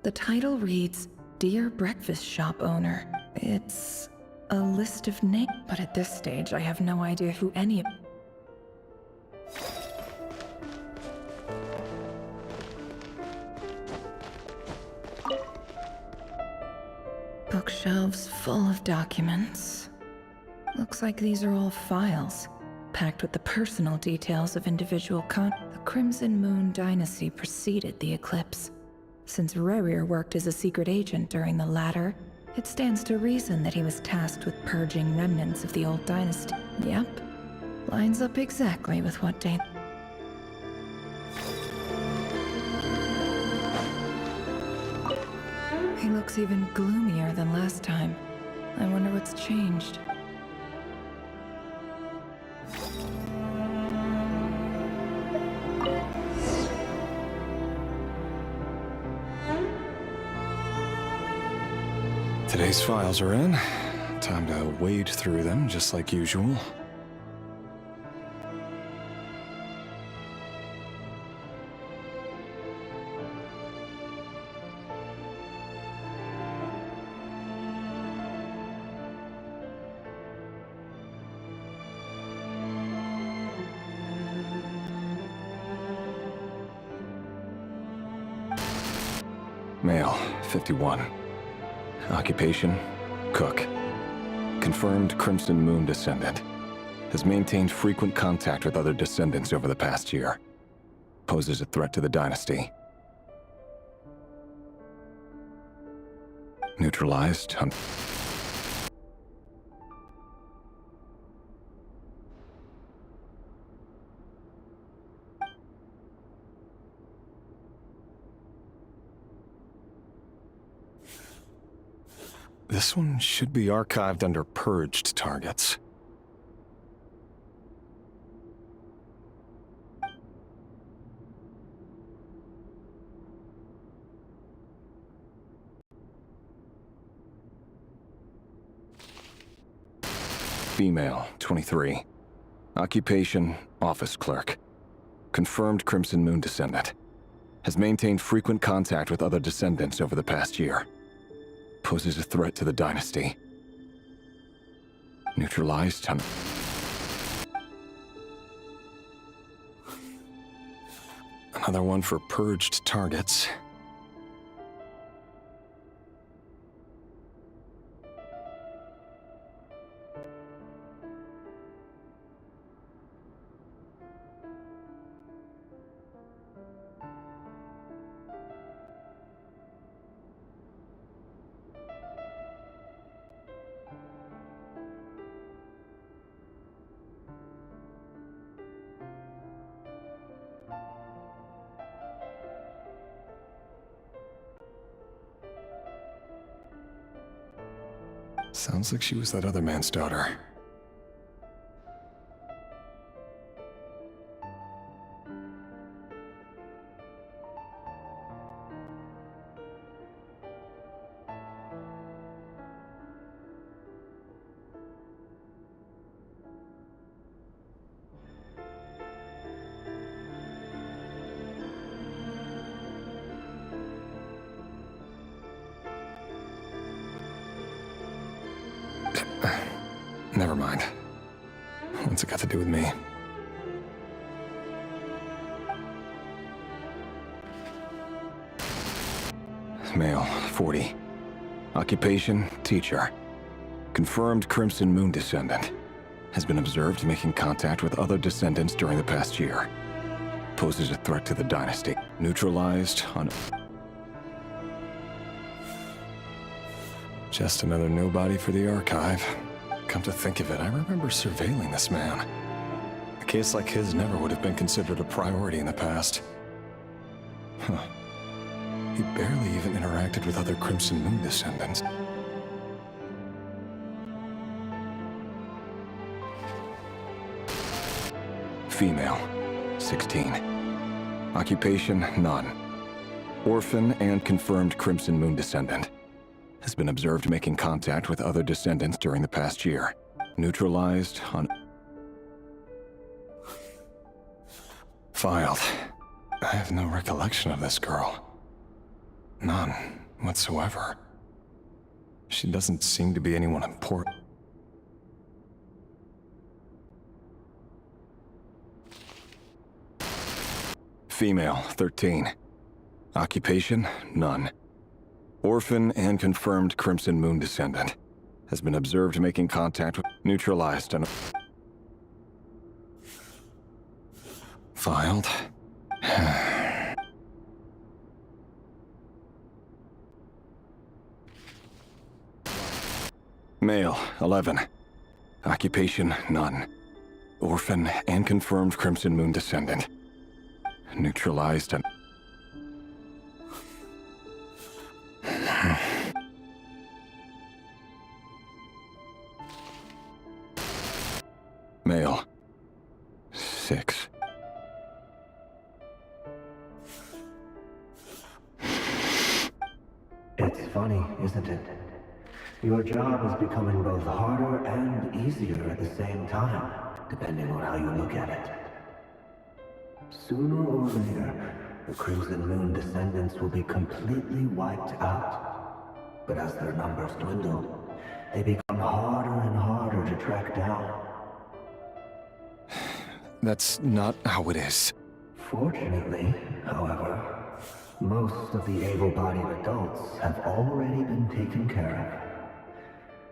The title reads, Dear Breakfast Shop Owner. It's a list of names, but at this stage I have no idea who any of... Bookshelves full of documents. Looks like these are all files, packed with the personal details of individual The Crimson Moon Dynasty preceded the eclipse. Since Rarier worked as a secret agent during the latter, it stands to reason that he was tasked with purging remnants of the old dynasty. Yep. Lines up exactly with what He looks even gloomier than last time. I wonder what's changed. Today's files are in. Time to wade through them, just like usual. Male, 51. Occupation, cook. Confirmed Crimson Moon descendant. Has maintained frequent contact with other descendants over the past year. Poses a threat to the dynasty. Neutralized. This one should be archived under purged targets. Female, 23. Occupation, office clerk. Confirmed Crimson Moon descendant. Has maintained frequent contact with other descendants over the past year. Poses a threat to the dynasty. Neutralized. Another one for purged targets. Sounds like she was that other man's daughter. Never mind. What's it got to do with me? Male, 40. Occupation, teacher. Confirmed Crimson Moon descendant. has been observed making contact with other descendants during the past year. Poses a threat to the dynasty. Neutralized on... Just another nobody for the archive. Come to think of it, I remember surveilling this man. A case like his never would have been considered a priority in the past. Huh. He barely even interacted with other Crimson Moon descendants. Female, 16. Occupation, none. Orphan and confirmed Crimson Moon descendant. Has been observed making contact with other descendants during the past year. Neutralized on... Filed. I have no recollection of this girl. None whatsoever. She doesn't seem to be anyone important. Female, 13. Occupation, none. Orphan and confirmed Crimson Moon descendant. Has been observed making contact with... Neutralized on... Filed. Male, 11. Occupation, none. Orphan and confirmed Crimson Moon descendant. Neutralized on... Male, 6. It's funny, isn't it? Your job is becoming both harder and easier at the same time, depending on how you look at it. Sooner or later, the Crimson Moon descendants will be completely wiped out. But as their numbers dwindle, they become harder and harder to track down. That's not how it is. Fortunately, however, most of the able-bodied adults have already been taken care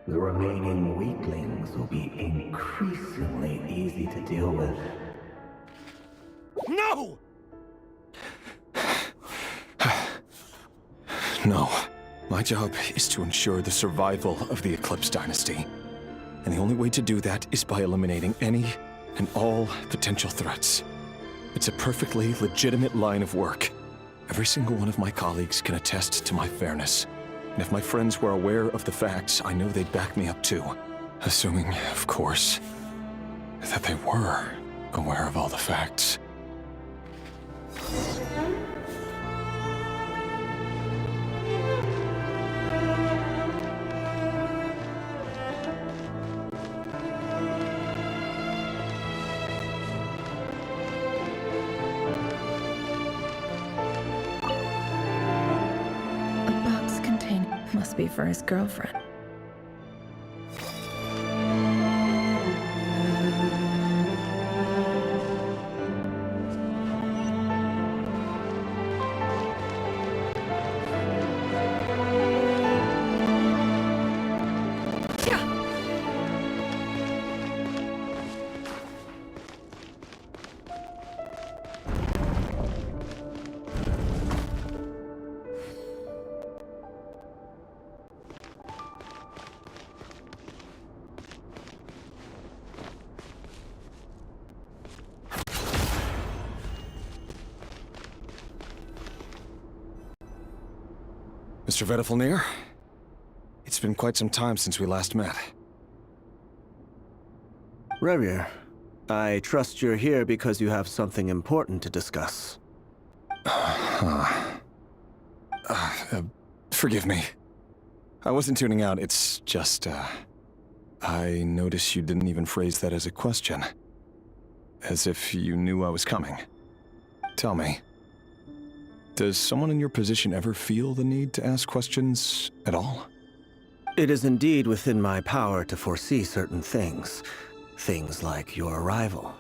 of. The remaining weaklings will be increasingly easy to deal with. No! No. My job is to ensure the survival of the Eclipse Dynasty. And the only way to do that is by eliminating any and all potential threats. It's a perfectly legitimate line of work. Every single one of my colleagues can attest to my fairness. And if my friends were aware of the facts, I know they'd back me up too. Assuming, of course, that they were aware of all the facts. Must be for his girlfriend. Mr. Vedifalnir, it's been quite some time since we last met. Rerir, I trust you're here because you have something important to discuss. Forgive me. I wasn't tuning out, it's just, I noticed you didn't even phrase that as a question. As if you knew I was coming. Tell me, does someone in your position ever feel the need to ask questions at all? It is indeed within my power to foresee certain things. Things like your arrival.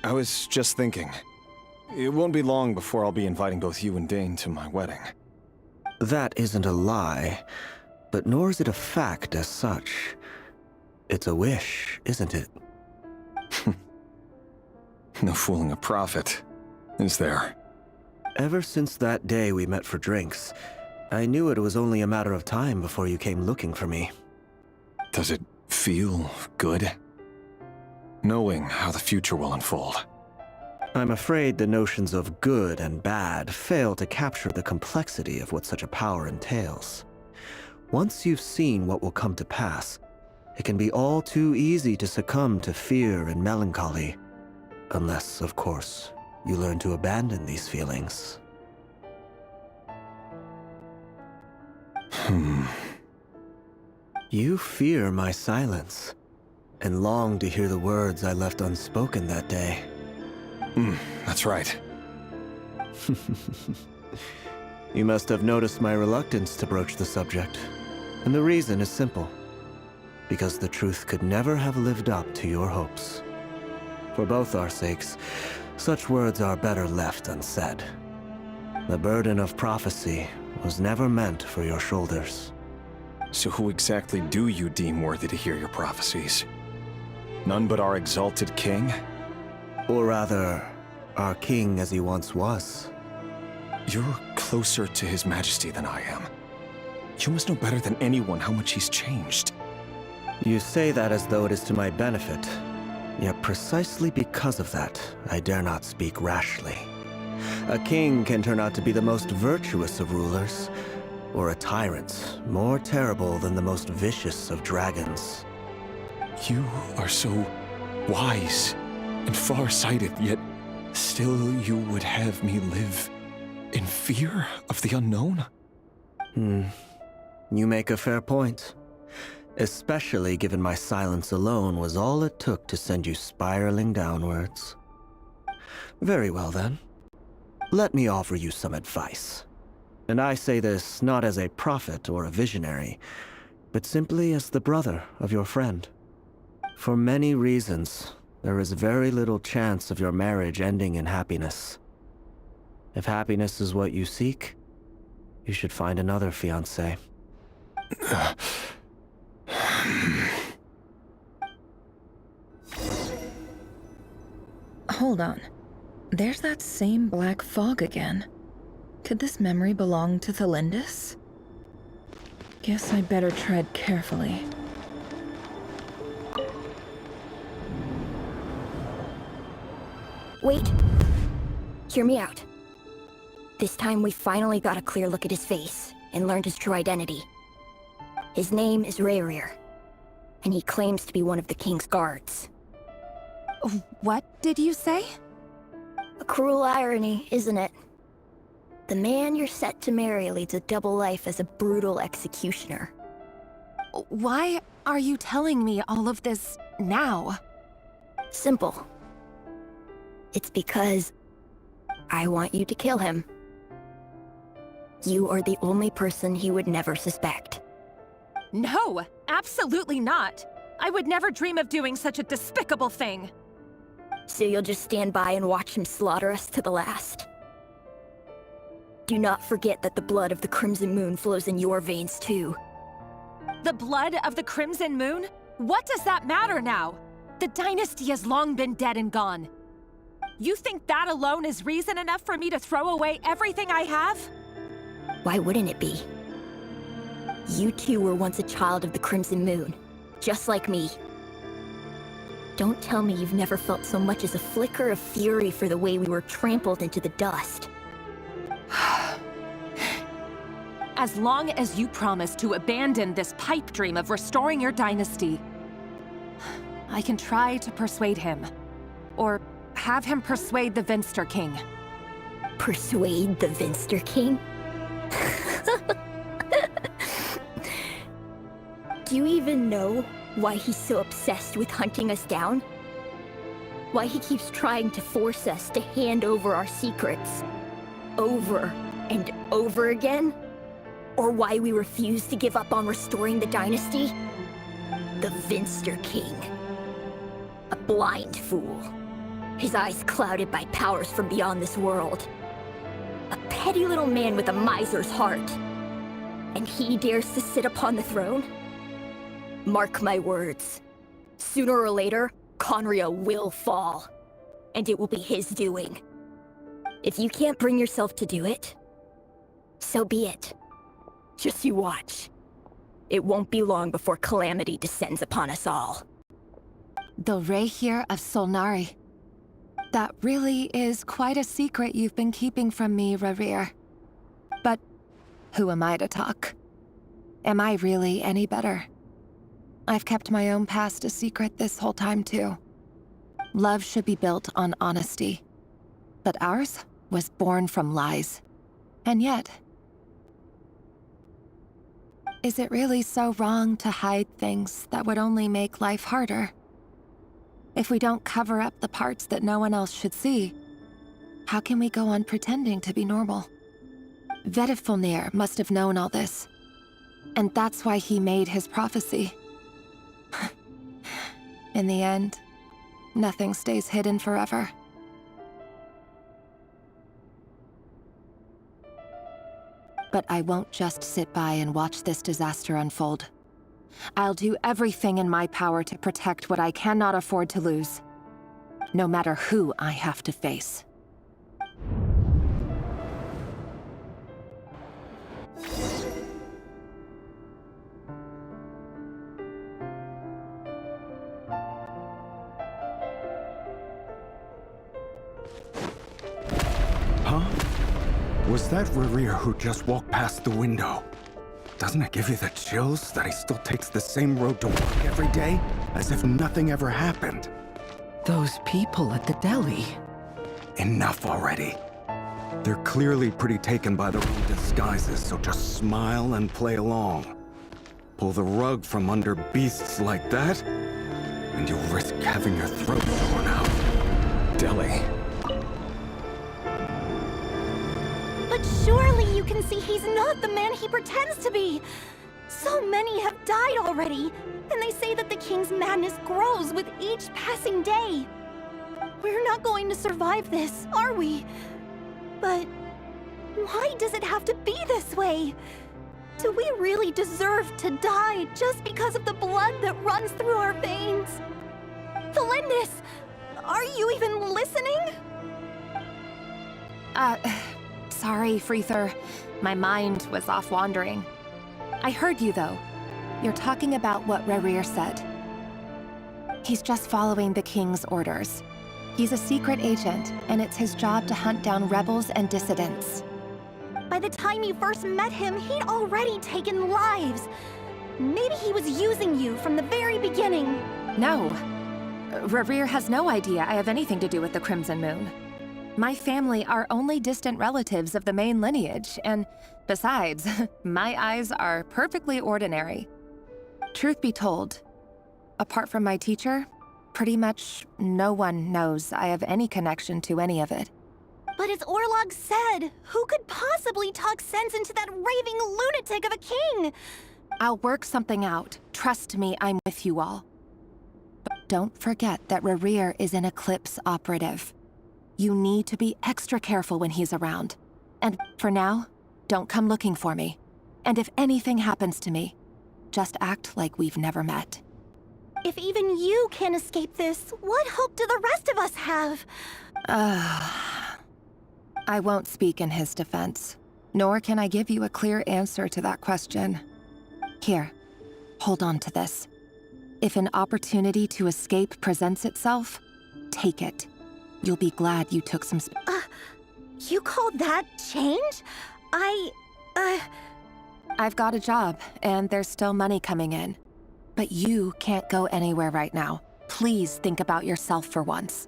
I was just thinking. It won't be long before I'll be inviting both you and Dane to my wedding. That isn't a lie, but nor is it a fact as such. It's a wish, isn't it? No fooling a prophet, is there? Ever since that day we met for drinks, I knew it was only a matter of time before you came looking for me. Does it feel good? Knowing how the future will unfold. I'm afraid the notions of good and bad fail to capture the complexity of what such a power entails. Once you've seen what will come to pass, it can be all too easy to succumb to fear and melancholy. Unless, of course, you learn to abandon these feelings. You fear my silence, and long to hear the words I left unspoken that day. That's right. You must have noticed my reluctance to broach the subject, and the reason is simple. Because the truth could never have lived up to your hopes. For both our sakes, such words are better left unsaid. The burden of prophecy was never meant for your shoulders. So who exactly do you deem worthy to hear your prophecies? None but our exalted king? Or rather, our king as he once was. You're closer to his majesty than I am. You must know better than anyone how much he's changed. You say that as though it is to my benefit. Yet precisely because of that, I dare not speak rashly. A king can turn out to be the most virtuous of rulers, or a tyrant more terrible than the most vicious of dragons. You are so wise and far-sighted, yet still you would have me live in fear of the unknown? You make a fair point. Especially given my silence alone was all it took to send you spiraling downwards. Very well then. Let me offer you some advice. And I say this not as a prophet or a visionary, but simply as the brother of your friend. For many reasons, there is very little chance of your marriage ending in happiness. If happiness is what you seek, you should find another fiancé. Hold on. There's that same black fog again. Could this memory belong to Thelindis? Guess I better tread carefully. Wait. Hear me out. This time we finally got a clear look at his face and learned his true identity. His name is Rayrir, and he claims to be one of the king's guards. What did you say? A cruel irony, isn't it? The man you're set to marry leads a double life as a brutal executioner. Why are you telling me all of this now? Simple. It's because I want you to kill him. You are the only person he would never suspect. No, absolutely not. I would never dream of doing such a despicable thing. So you'll just stand by and watch him slaughter us to the last? Do not forget that the blood of the Crimson Moon flows in your veins too. The blood of the Crimson Moon? What does that matter now? The dynasty has long been dead and gone. You think that alone is reason enough for me to throw away everything I have? Why wouldn't it be? You too were once a child of the Crimson Moon, just like me. Don't tell me you've never felt so much as a flicker of fury for the way we were trampled into the dust. As long as you promise to abandon this pipe dream of restoring your dynasty, I can try to persuade him. Or have him persuade the Vinster King. Persuade the Vinster King? Do you even know why he's so obsessed with hunting us down? Why he keeps trying to force us to hand over our secrets? Over and over again? Or why we refuse to give up on restoring the dynasty? The Vinster King. A blind fool. His eyes clouded by powers from beyond this world. A petty little man with a miser's heart. And he dares to sit upon the throne? Mark my words. Sooner or later, Conria will fall. And it will be his doing. If you can't bring yourself to do it, so be it. Just you watch. It won't be long before calamity descends upon us all. The Rehir of Solnari. That really is quite a secret you've been keeping from me, Rerir. But who am I to talk? Am I really any better? I've kept my own past a secret this whole time, too. Love should be built on honesty. But ours was born from lies. And yet... is it really so wrong to hide things that would only make life harder? If we don't cover up the parts that no one else should see, how can we go on pretending to be normal? Vedifulnir must have known all this. And that's why he made his prophecy. In the end, nothing stays hidden forever. But I won't just sit by and watch this disaster unfold. I'll do everything in my power to protect what I cannot afford to lose, no matter who I have to face. Huh? Was that Rerir who just walked past the window? Doesn't it give you the chills that he still takes the same road to work every day, as if nothing ever happened? Those people at the deli. Enough already. They're clearly pretty taken by their own disguises, so just smile and play along. Pull the rug from under beasts like that, and you'll risk having your throat torn out. Deli. But surely you can see he's not the man he pretends to be! So many have died already, and they say that the king's madness grows with each passing day. We're not going to survive this, are we? But why does it have to be this way? Do we really deserve to die just because of the blood that runs through our veins? Felindis, are you even listening? Sorry, Freether. My mind was off wandering. I heard you, though. You're talking about what Rerir said. He's just following the king's orders. He's a secret agent, and it's his job to hunt down rebels and dissidents. By the time you first met him, he'd already taken lives. Maybe he was using you from the very beginning. No. Rerir has no idea I have anything to do with the Crimson Moon. My family are only distant relatives of the main lineage, and besides, my eyes are perfectly ordinary. Truth be told, apart from my teacher, pretty much no one knows I have any connection to any of it. But as Orlog said, who could possibly talk sense into that raving lunatic of a king? I'll work something out. Trust me, I'm with you all. But don't forget that Rerir is an Eclipse operative. You need to be extra careful when he's around. And for now, don't come looking for me. And if anything happens to me, just act like we've never met. If even you can't escape this, what hope do the rest of us have? I won't speak in his defense, nor can I give you a clear answer to that question. Here, hold on to this. If an opportunity to escape presents itself, take it. You'll be glad you took some You call that change? I've got a job, and there's still money coming in. But you can't go anywhere right now. Please think about yourself for once.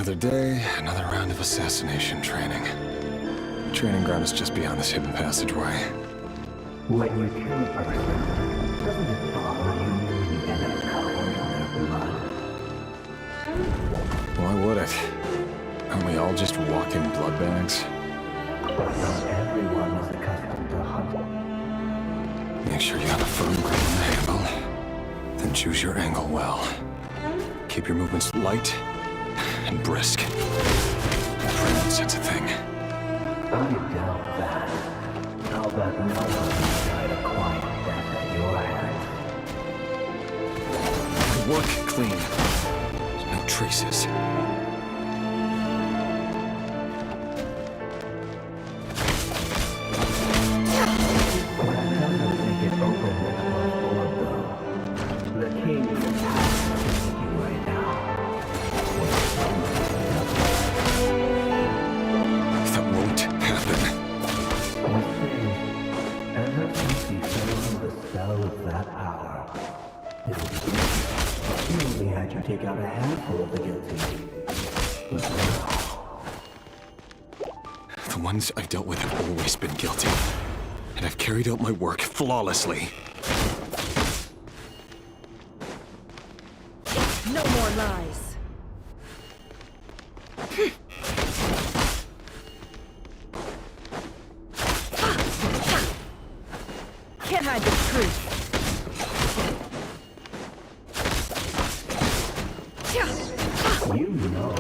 Another day, another round of assassination training. The training ground is just beyond this hidden passageway. When you kill a person, doesn't it bother you when you end up covered in their blood? Why would it? Aren't we all just walking blood bags? But not everyone is accustomed to hunting. Make sure you have a firm grip on the handle. Then choose your angle well. Keep your movements light and brisk. Pray that sense a thing. I doubt that. I'll bet no one will try to quiet death at your hands. Work clean. No traces. The king is passing you right now. That won't happen. Ever since he fell into the spell of that power, he only had you take out a handful of the guilty. But now, The ones I've dealt with have always been guilty. And I've carried out my work flawlessly. No more lies. Can't hide the truth. you know I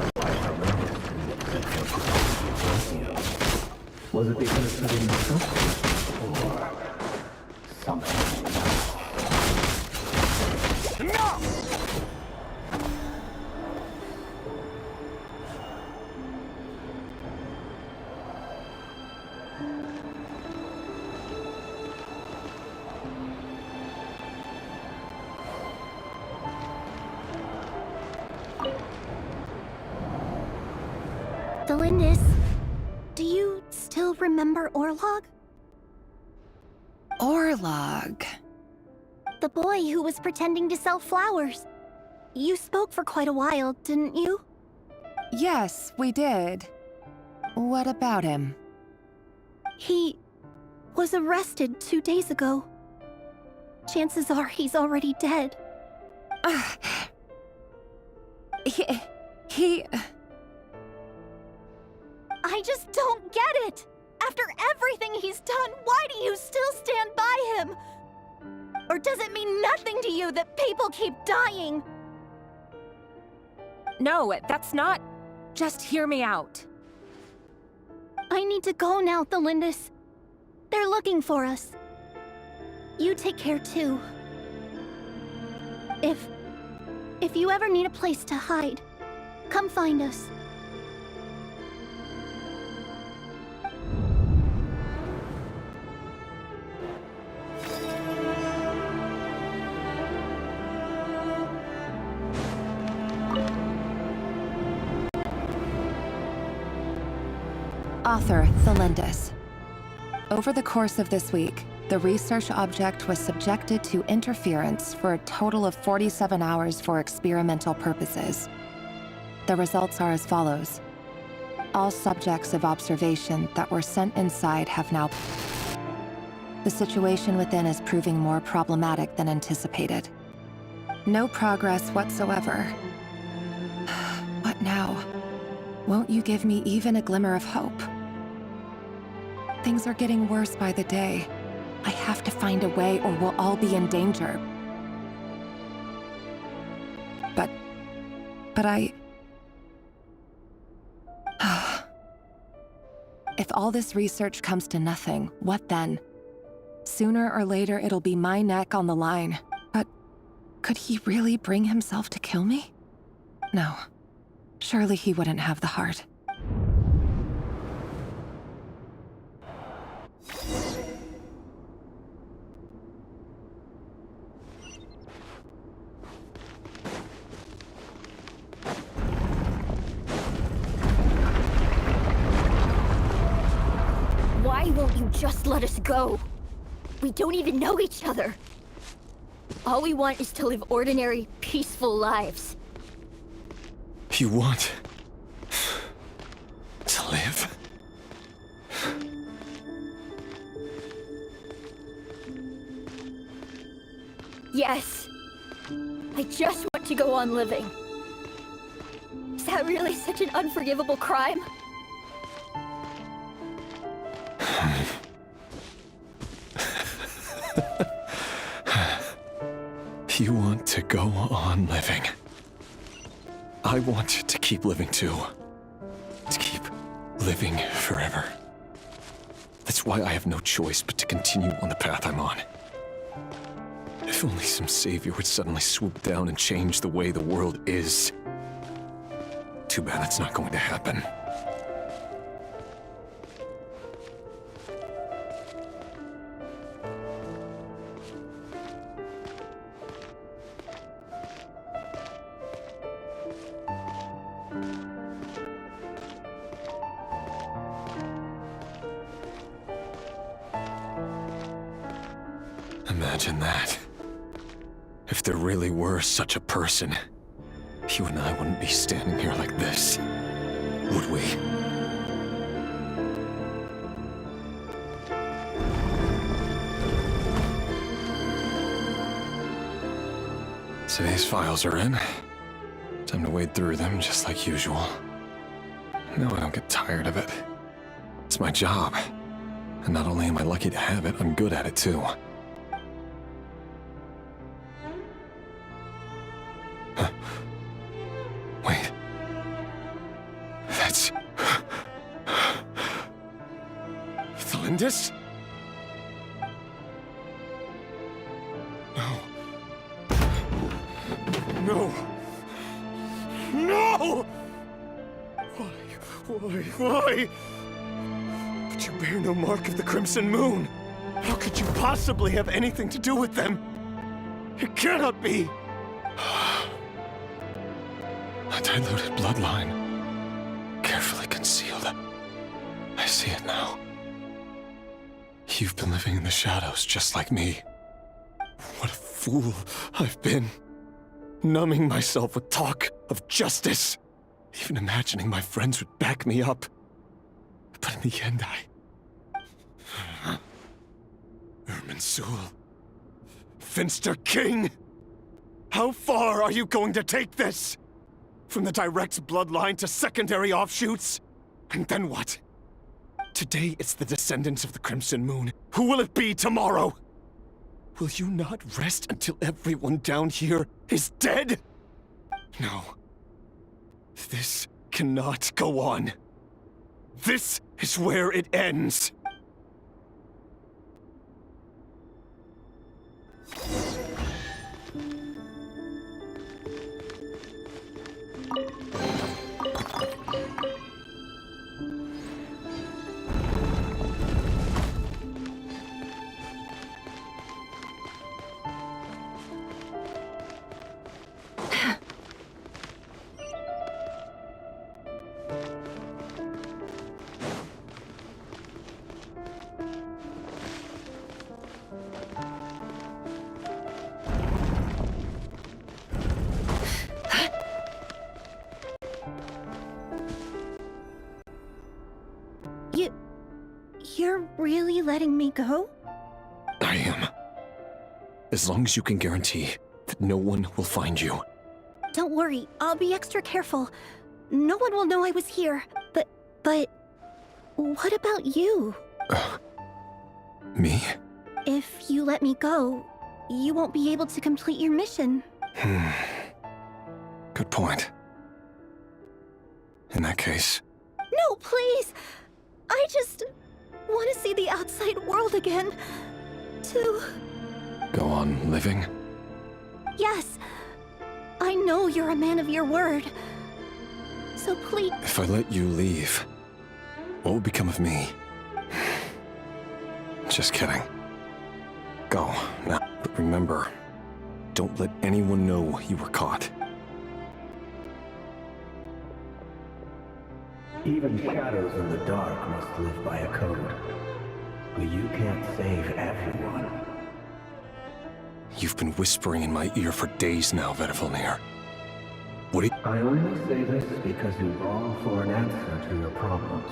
Was it because he didn't trust you? Or something else? No! Delindis, do you still remember Orlog? Orlog. The boy who was pretending to sell flowers. You spoke for quite a while, didn't you? Yes, we did. What about him? He was arrested 2 days ago. Chances are he's already dead. He... I just don't get it! After everything he's done, why do you still stand by him? Or does it mean nothing to you that people keep dying? No, that's not... Just hear me out. I need to go now, Delindis. They're looking for us. You take care too. If you ever need a place to hide, come find us. Author Thelindis. Over the course of this week, the research object was subjected to interference for a total of 47 hours for experimental purposes. The results are as follows. All subjects of observation that were sent inside have now... The situation within is proving more problematic than anticipated. No progress whatsoever. What now? Won't you give me even a glimmer of hope? Things are getting worse by the day. I have to find a way or we'll all be in danger. But I... If all this research comes to nothing, what then? Sooner or later, it'll be my neck on the line. But could he really bring himself to kill me? No. Surely he wouldn't have the heart. Why won't you just let us go? We don't even know each other. All we want is to live ordinary, peaceful lives. You want Yes. I just want to go on living. Is that really such an unforgivable crime? You want to go on living. I want to keep living too. To keep living forever. That's why I have no choice but to continue on the path I'm on. If only some savior would suddenly swoop down and change the way the world is. Too bad that's not going to happen. Imagine that. If there really were such a person, you and I wouldn't be standing here like this, would we? Today's files are in. Time to wade through them just like usual. No, I don't get tired of it. It's my job. And not only am I lucky to have it, I'm good at it too. Wait. That's... Thalindis? No. No! No! Why? But you bear no mark of the Crimson Moon. How could you possibly have anything to do with them? It cannot be! A diluted bloodline. Carefully concealed. I see it now. You've been living in the shadows just like me. What a fool I've been. Numbing myself with talk of justice. Even imagining my friends would back me up. But in the end, Irminsul. Finster King! How far are you going to take this? From the direct bloodline to secondary offshoots? And then what? Today it's the descendants of the Crimson Moon. Who will it be tomorrow? Will you not rest until everyone down here is dead? No. This cannot go on. This is where it ends. You're really letting me go? I am. As long as you can guarantee that no one will find you. Don't worry, I'll be extra careful. No one will know I was here. But what about you? Me? If you let me go, you won't be able to complete your mission. Good point. In that case... No, please! I just want to see the outside world again. To... Go on living? Yes. I know you're a man of your word. So please... If I let you leave, what will become of me? Just kidding. Go, now. But remember, don't let anyone know you were caught. Even shadows in the dark must live by a code. But you can't save everyone. You've been whispering in my ear for days now, Vedivulnir. What I only say this because you long for an answer to your problems.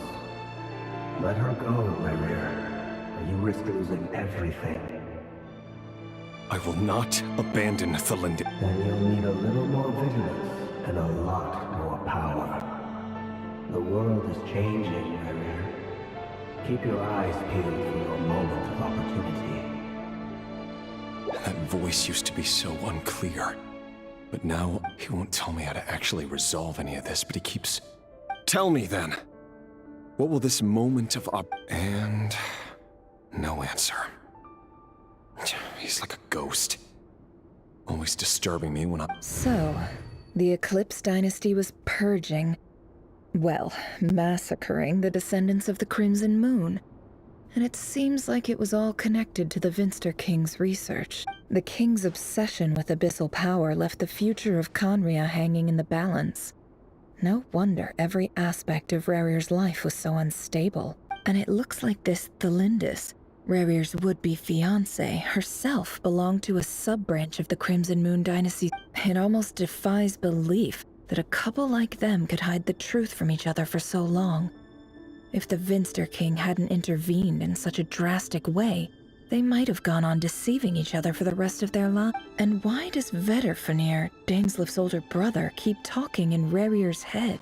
Let her go, Lemire, or you risk losing everything. I will not abandon the Linden. Then you'll need a little more vigilance and a lot more power. The world is changing, Warrior. Keep your eyes peeled for your moment of opportunity. That voice used to be so unclear. But now, he won't tell me how to actually resolve any of this, but he keeps... Tell me then! What will this moment of And... no answer. He's like a ghost. Always disturbing me when I'm... So, the Eclipse Dynasty was purging... well, massacring the descendants of the Crimson Moon. And it seems like it was all connected to the Vinster King's research. The King's obsession with abyssal power left the future of Conria hanging in the balance. No wonder every aspect of Rarir's life was so unstable. And it looks like this Thelindis, Rarir's would-be fiancé, herself belonged to a sub-branch of the Crimson Moon Dynasty. It almost defies belief that a couple like them could hide the truth from each other for so long. If the Vinster King hadn't intervened in such a drastic way, they might have gone on deceiving each other for the rest of their lives. And why does Vedderfanir, Daneslif's older brother, keep talking in Rarir's head?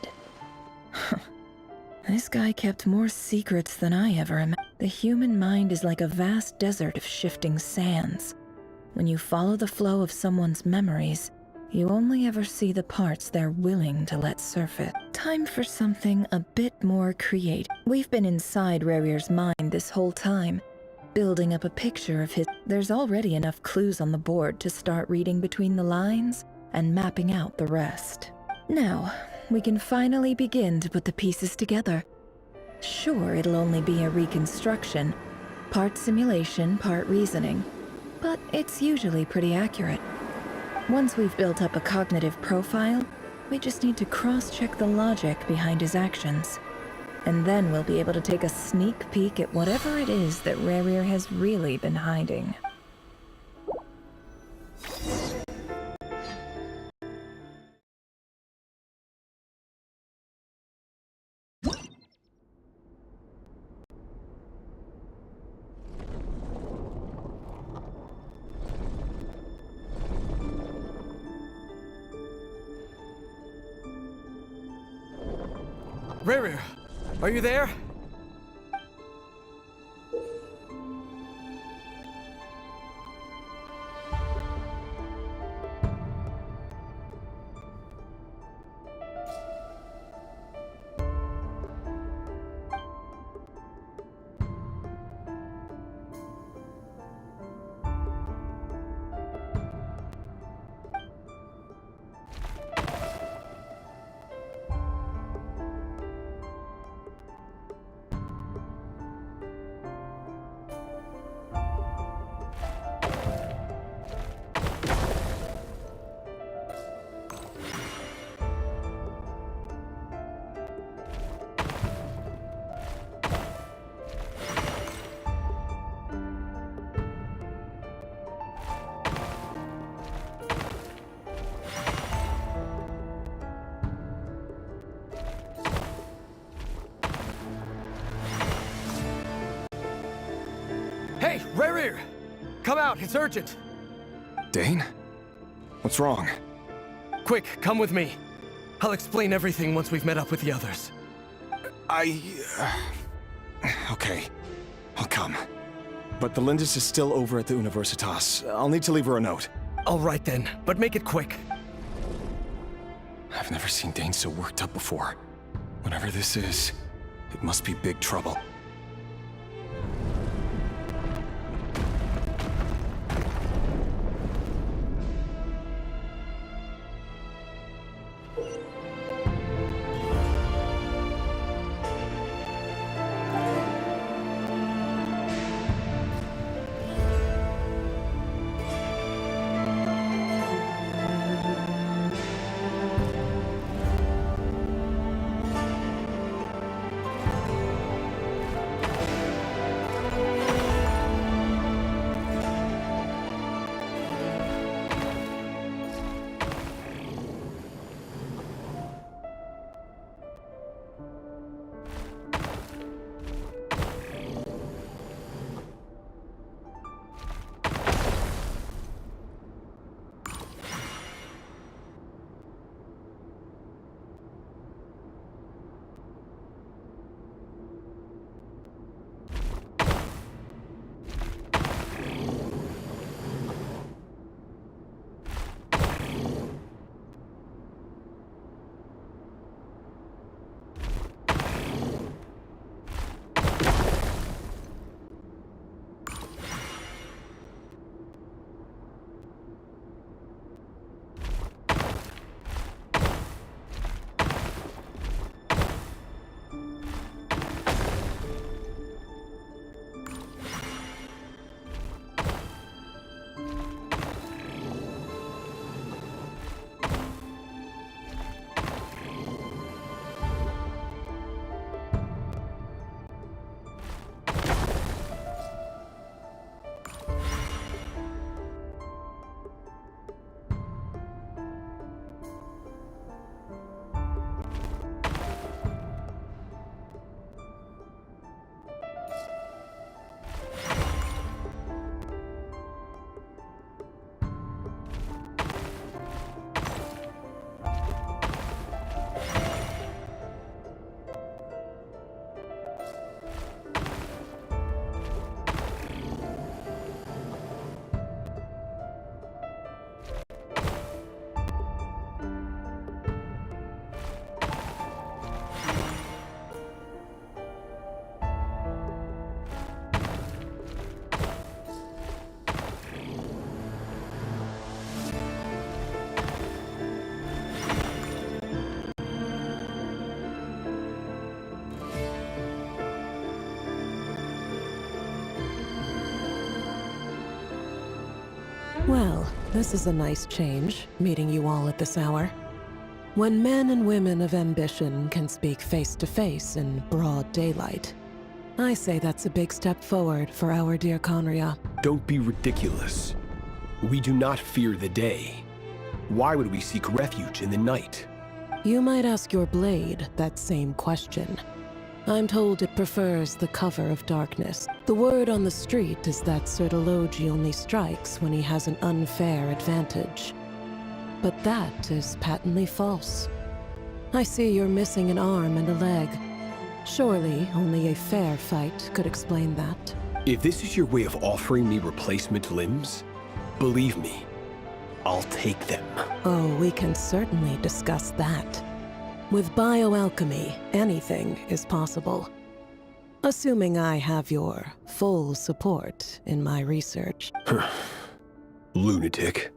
This guy kept more secrets than I ever imagined. The human mind is like a vast desert of shifting sands. When you follow the flow of someone's memories, you only ever see the parts they're willing to let surface. Time for something a bit more creative. We've been inside Rarir's mind this whole time, building up a picture of his... There's already enough clues on the board to start reading between the lines and mapping out the rest. Now, we can finally begin to put the pieces together. Sure, it'll only be a reconstruction, part simulation, part reasoning, but it's usually pretty accurate. Once we've built up a cognitive profile, we just need to cross-check the logic behind his actions. And then we'll be able to take a sneak peek at whatever it is that Rarir has really been hiding. Rarir, are you there? Hey, Rarir! Come out, it's urgent! Dane? What's wrong? Quick, come with me. I'll explain everything once we've met up with the others. Okay, I'll come. But the Lindis is still over at the Universitas. I'll need to leave her a note. All right then, but make it quick. I've never seen Dane so worked up before. Whatever this is, it must be big trouble. Well, this is a nice change, meeting you all at this hour. When men and women of ambition can speak face to face in broad daylight, I say that's a big step forward for our dear Conria. Don't be ridiculous. We do not fear the day. Why would we seek refuge in the night? You might ask your blade that same question. I'm told it prefers the cover of darkness. The word on the street is that Sertologi only strikes when he has an unfair advantage. But that is patently false. I see you're missing an arm and a leg. Surely only a fair fight could explain that. If this is your way of offering me replacement limbs, believe me, I'll take them. Oh, we can certainly discuss that. With bioalchemy, anything is possible. Assuming I have your full support in my research. Lunatic.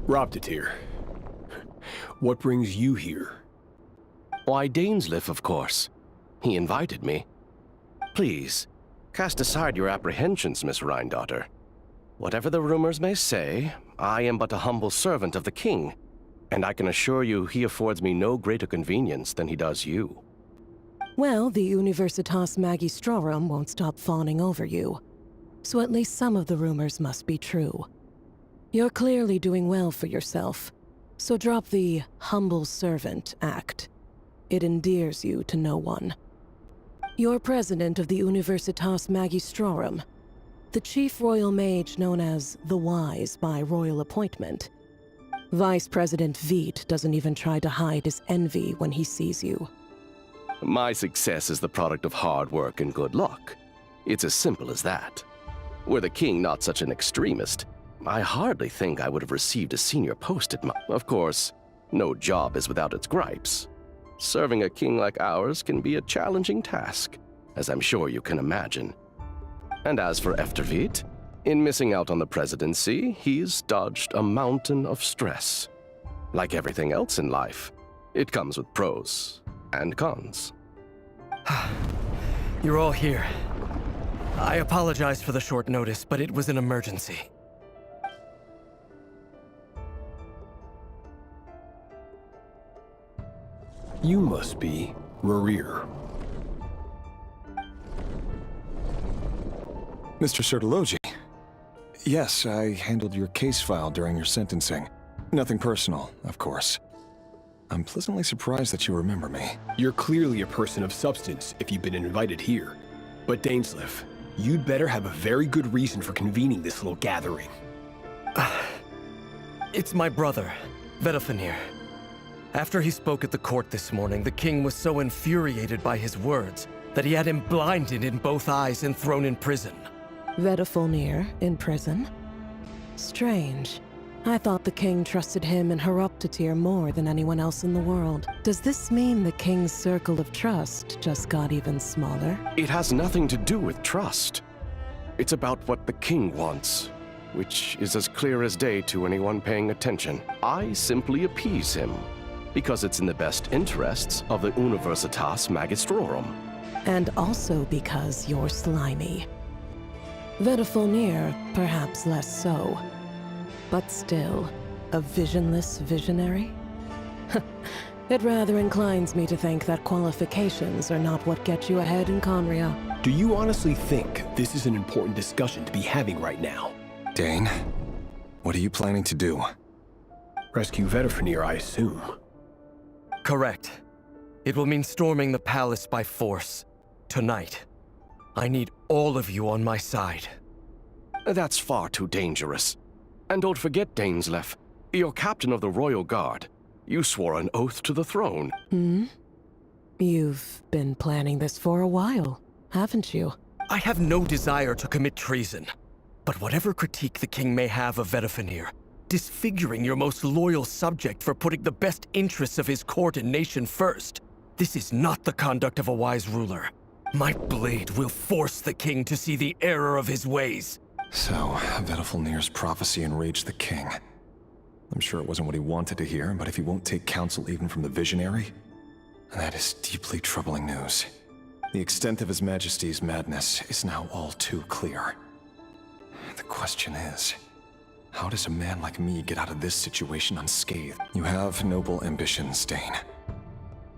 Robtatir, what brings you here? Why, Dainsleif, of course. He invited me. Please, cast aside your apprehensions, Miss Rhindaughter. Whatever the rumors may say, I am but a humble servant of the king, and I can assure you he affords me no greater convenience than he does you. Well, the Universitas Magistrorum won't stop fawning over you, so at least some of the rumors must be true. You're clearly doing well for yourself, so drop the humble servant act. It endears you to no one. You're president of the Universitas Magistrorum, the chief royal mage known as the Wise by royal appointment. Vice President Veit doesn't even try to hide his envy when he sees you. My success is the product of hard work and good luck. It's as simple as that. Were the king not such an extremist, I hardly think I would have received a senior post at my... Of course, no job is without its gripes. Serving a king like ours can be a challenging task, as I'm sure you can imagine. And as for Efterveit, in missing out on the presidency, he's dodged a mountain of stress. Like everything else in life, it comes with pros and cons. You're all here. I apologize for the short notice, but it was an emergency. You must be Rerir. Mr. Sertologi. Yes, I handled your case file during your sentencing. Nothing personal, of course. I'm pleasantly surprised that you remember me. You're clearly a person of substance if you've been invited here. But Dainsleif, you'd better have a very good reason for convening this little gathering. It's my brother, Vedafenir. After he spoke at the court this morning, the king was so infuriated by his words that he had him blinded in both eyes and thrown in prison. Vedafenir in prison? Strange. I thought the king trusted him and Horoptatir more than anyone else in the world. Does this mean the king's circle of trust just got even smaller? It has nothing to do with trust. It's about what the king wants, which is as clear as day to anyone paying attention. I simply appease him, because it's in the best interests of the Universitas Magistrorum. And also because you're slimy. Vedafenir, perhaps less so. But still, a visionless visionary? It rather inclines me to think that qualifications are not what get you ahead in Conria. Do you honestly think this is an important discussion to be having right now? Dane, what are you planning to do? Rescue Vedafenir, I assume. Correct. It will mean storming the palace by force. Tonight. I need all of you on my side. That's far too dangerous. And don't forget, Dainsleif, you're captain of the Royal Guard. You swore an oath to the throne. You've been planning this for a while, haven't you? I have no desire to commit treason. But whatever critique the king may have of Vedafenir, disfiguring your most loyal subject for putting the best interests of his court and nation first, this is not the conduct of a wise ruler. My blade will force the king to see the error of his ways. So, Vedafenir's prophecy enraged the king. I'm sure it wasn't what he wanted to hear, but if he won't take counsel even from the visionary, that is deeply troubling news. The extent of His Majesty's madness is now all too clear. The question is, How does a man like me get out of this situation unscathed? You have noble ambitions, Stain.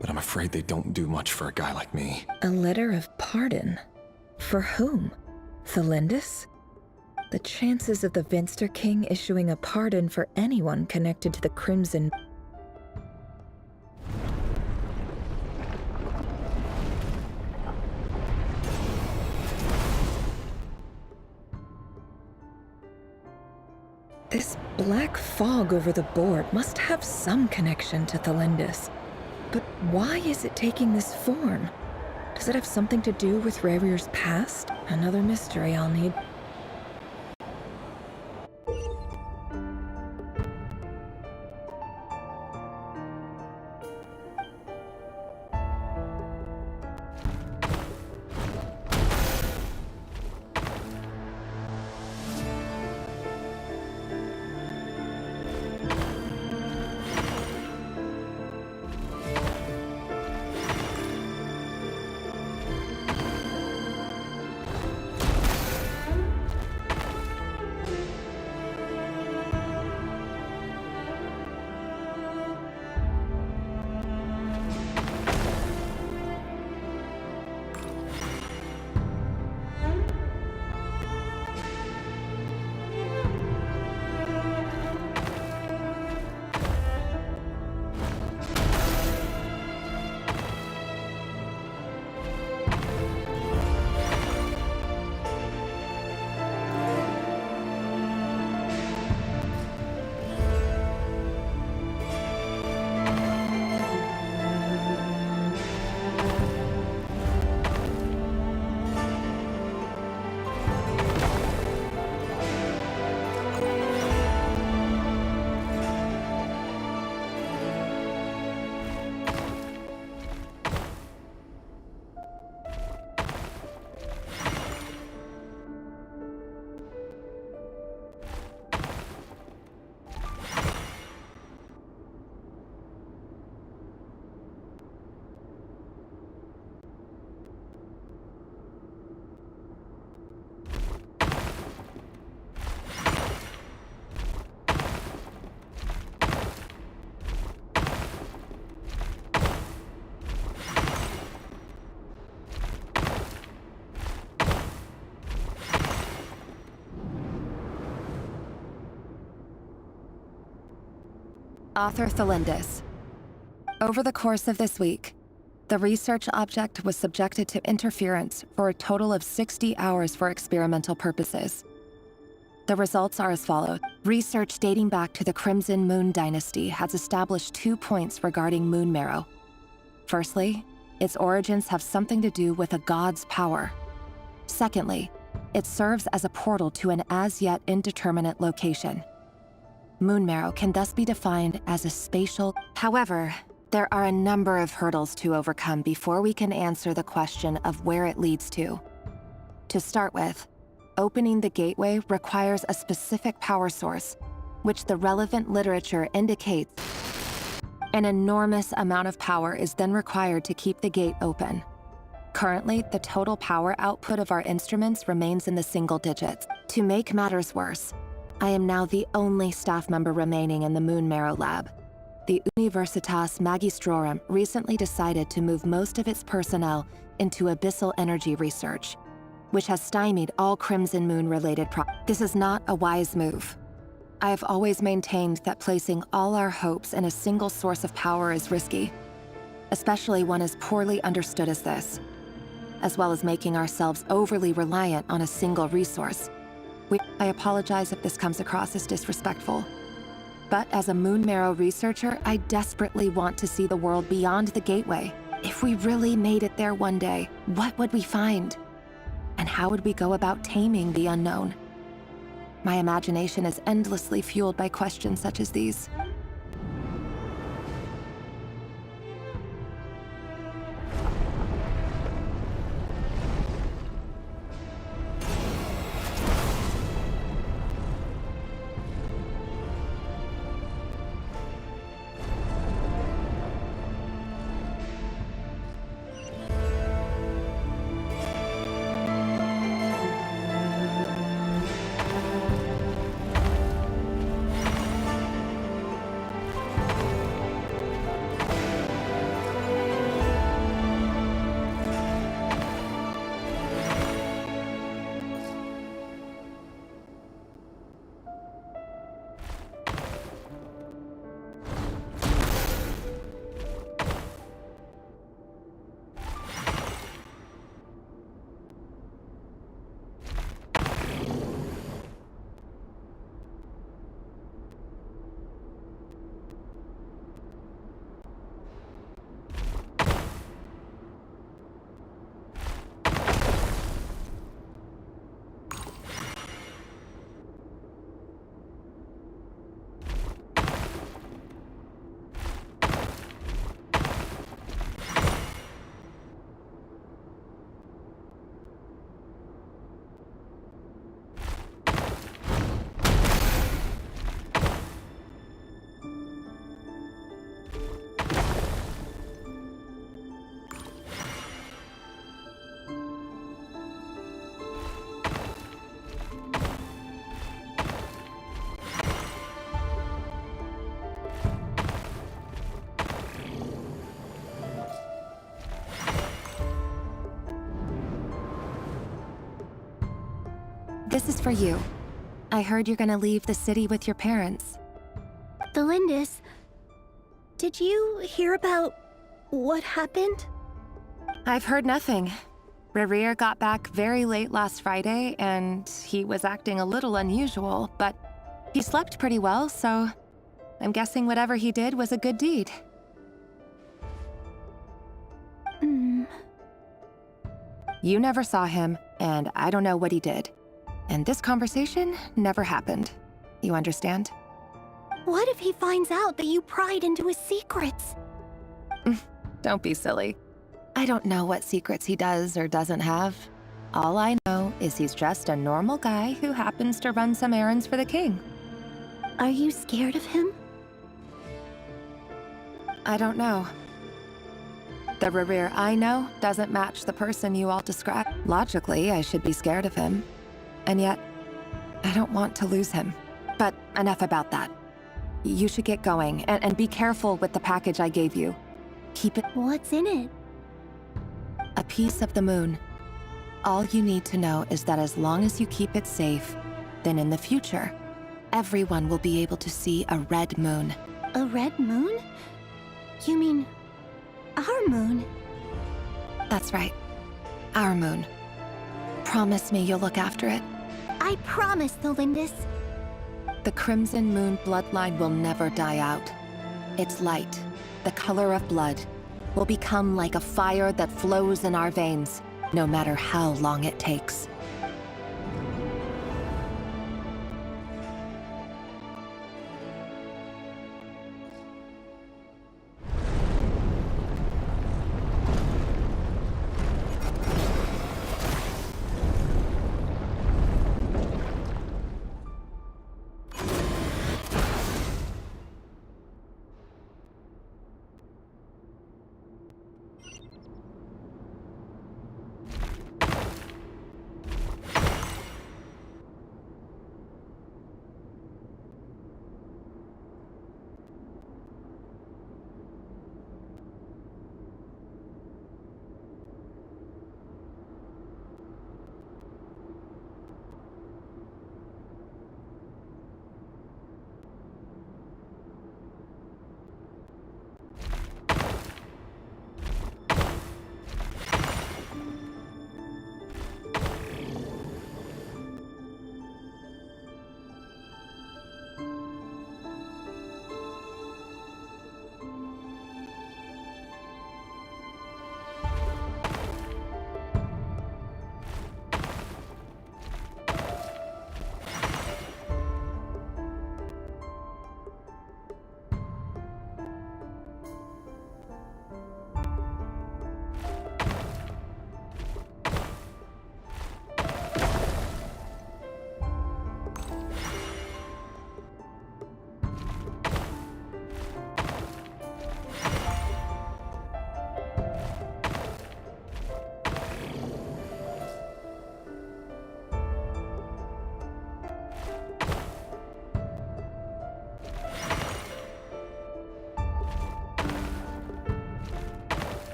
But I'm afraid they don't do much for a guy like me. A letter of pardon? For whom? Thelindis? The chances of the Vinster King issuing a pardon for anyone connected to the Crimson... This black fog over the board must have some connection to Thelindis. But why is it taking this form? Does it have something to do with Rarier's past? Another mystery I'll need. Author Thelindis. Over the course of this week, the research object was subjected to interference for a total of 60 hours for experimental purposes. The results are as follows. Research dating back to the Crimson Moon Dynasty has established 2 points regarding moon marrow. Firstly, its origins have something to do with a god's power. Secondly, it serves as a portal to an as-yet indeterminate location. Moon marrow can thus be defined as a spatial... However, there are a number of hurdles to overcome before we can answer the question of where it leads to. To start with, opening the gateway requires a specific power source, which the relevant literature indicates. An enormous amount of power is then required to keep the gate open. Currently, the total power output of our instruments remains in the single digits. To make matters worse, I am now the only staff member remaining in the Moon Marrow lab. The Universitas Magistrorum recently decided to move most of its personnel into abyssal energy research, which has stymied all Crimson Moon-related This is not a wise move. I have always maintained that placing all our hopes in a single source of power is risky, especially one as poorly understood as this, as well as making ourselves overly reliant on a single resource. I apologize if this comes across as disrespectful, but as a Moon Marrow researcher, I desperately want to see the world beyond the gateway. If we really made it there one day, what would we find? And how would we go about taming the unknown? My imagination is endlessly fueled by questions such as these. for you. I heard you're gonna leave the city with your parents. The Lindis, did you hear about what happened? I've heard nothing. Rerir got back very late last Friday, and he was acting a little unusual, but he slept pretty well, so I'm guessing whatever he did was a good deed. You never saw him, and I don't know what he did. And this conversation never happened. You understand? What if he finds out that you pried into his secrets? Don't be silly. I don't know what secrets he does or doesn't have. All I know is he's just a normal guy who happens to run some errands for the king. Are you scared of him? I don't know. The Rerir I know doesn't match the person you all describe. Logically, I should be scared of him. And yet, I don't want to lose him. But enough about that. You should get going, and be careful with the package I gave you. Keep it— What's in it? A piece of the moon. All you need to know is that as long as you keep it safe, then in the future, everyone will be able to see a red moon. A red moon? You mean our moon? That's right. Our moon. Promise me you'll look after it. I promise, the Lindis. The Crimson Moon bloodline will never die out. Its light, the color of blood, will become like a fire that flows in our veins, no matter how long it takes.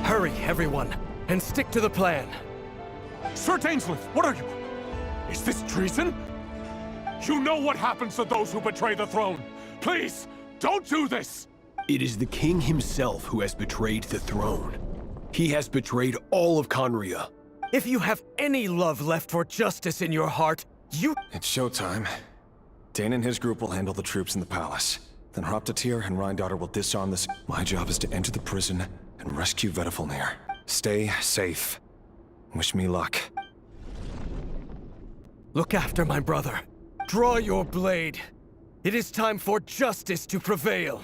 Hurry, everyone, and stick to the plan. Sir Dainsleif, what are you? Is this treason? You know what happens to those who betray the throne. Please, don't do this! It is the king himself who has betrayed the throne. He has betrayed all of Conria. If you have any love left for justice in your heart, you— It's showtime. Dane and his group will handle the troops in the palace. Then Hraptatir and Rhindaughter will disarm this. My job is to enter the prison and rescue Vedifalnir. Stay safe. Wish me luck. Look after my brother. Draw your blade. It is time for justice to prevail.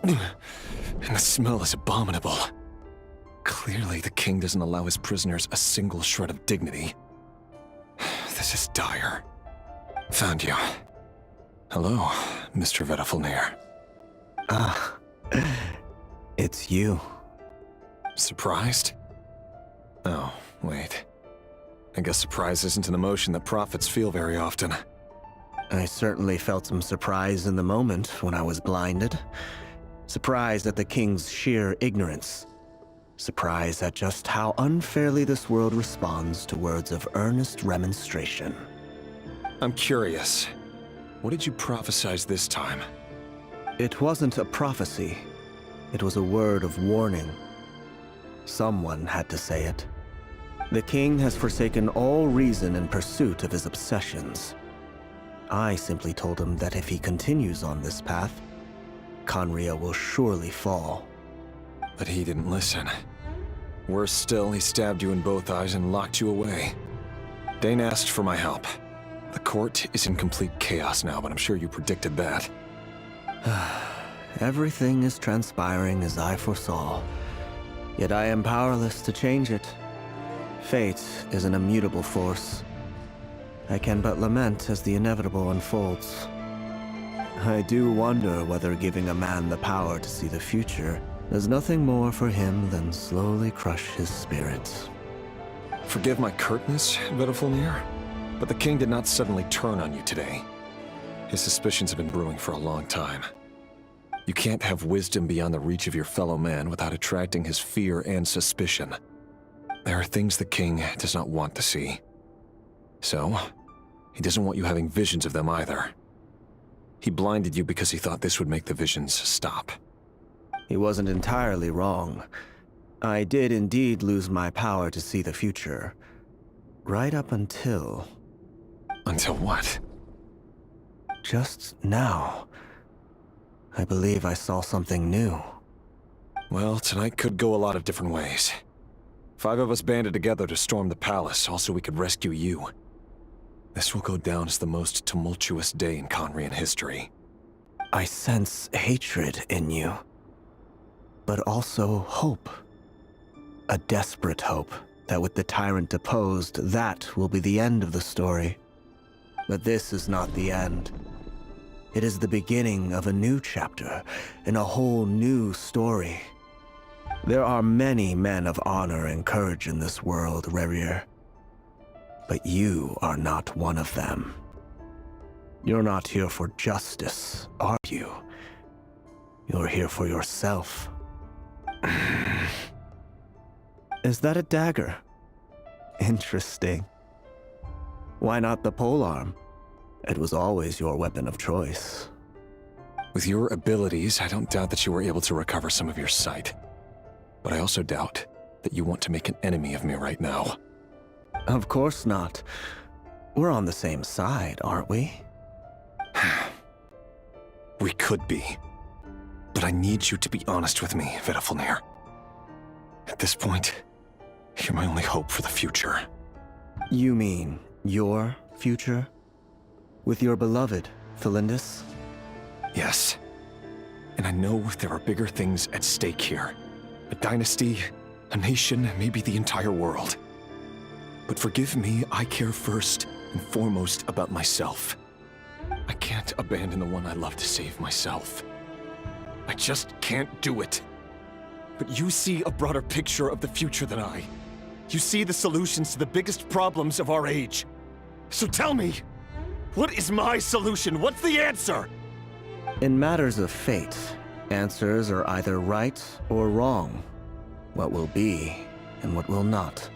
And the smell is abominable. Clearly, the king doesn't allow his prisoners a single shred of dignity. This is dire. Found you. Hello, Mr. Vedifalnir. Ah, it's you. Surprised? Oh, wait. I guess surprise isn't an emotion that prophets feel very often. I certainly felt some surprise in the moment when I was blinded. Surprised at the king's sheer ignorance. Surprised at just how unfairly this world responds to words of earnest remonstration. I'm curious. What did you prophesize this time? It wasn't a prophecy. It was a word of warning. Someone had to say it. The king has forsaken all reason in pursuit of his obsessions. I simply told him that if he continues on this path, Khaenri'ah will surely fall. But he didn't listen. Worse still, he stabbed you in both eyes and locked you away. Dane asked for my help. The court is in complete chaos now, but I'm sure you predicted that. Everything is transpiring as I foresaw, yet I am powerless to change it. Fate is an immutable force. I can but lament as the inevitable unfolds. I do wonder whether giving a man the power to see the future does nothing more for him than slowly crush his spirit. Forgive my curtness, Vedalfnir, but the king did not suddenly turn on you today. His suspicions have been brewing for a long time. You can't have wisdom beyond the reach of your fellow man without attracting his fear and suspicion. There are things the king does not want to see. So, he doesn't want you having visions of them either. He blinded you because he thought this would make the visions stop. He wasn't entirely wrong. I did indeed lose my power to see the future. Right up until... Until what? Just now. I believe I saw something new. Well, tonight could go a lot of different ways. 5 of us banded together to storm the palace, also we could rescue you. This will go down as the most tumultuous day in Khaenri'ah history. I sense hatred in you, but also hope. A desperate hope that with the tyrant deposed, that will be the end of the story. But this is not the end. It is the beginning of a new chapter, in a whole new story. There are many men of honor and courage in this world, Rerir. But you are not one of them. You're not here for justice, are you? You're here for yourself. Is that a dagger? Interesting. Why not the polearm? It was always your weapon of choice. With your abilities, I don't doubt that you were able to recover some of your sight. But I also doubt that you want to make an enemy of me right now. Of course not. We're on the same side, aren't we? We could be. But I need you to be honest with me, Vedalfnir. At this point, you're my only hope for the future. You mean your future? With your beloved, Felindis? Yes. And I know there are bigger things at stake here. A dynasty, a nation, maybe the entire world. But forgive me, I care first and foremost about myself. I can't abandon the one I love to save myself. I just can't do it. But you see a broader picture of the future than I. You see the solutions to the biggest problems of our age. So tell me, what is my solution? What's the answer? In matters of fate, answers are either right or wrong. What will be and what will not.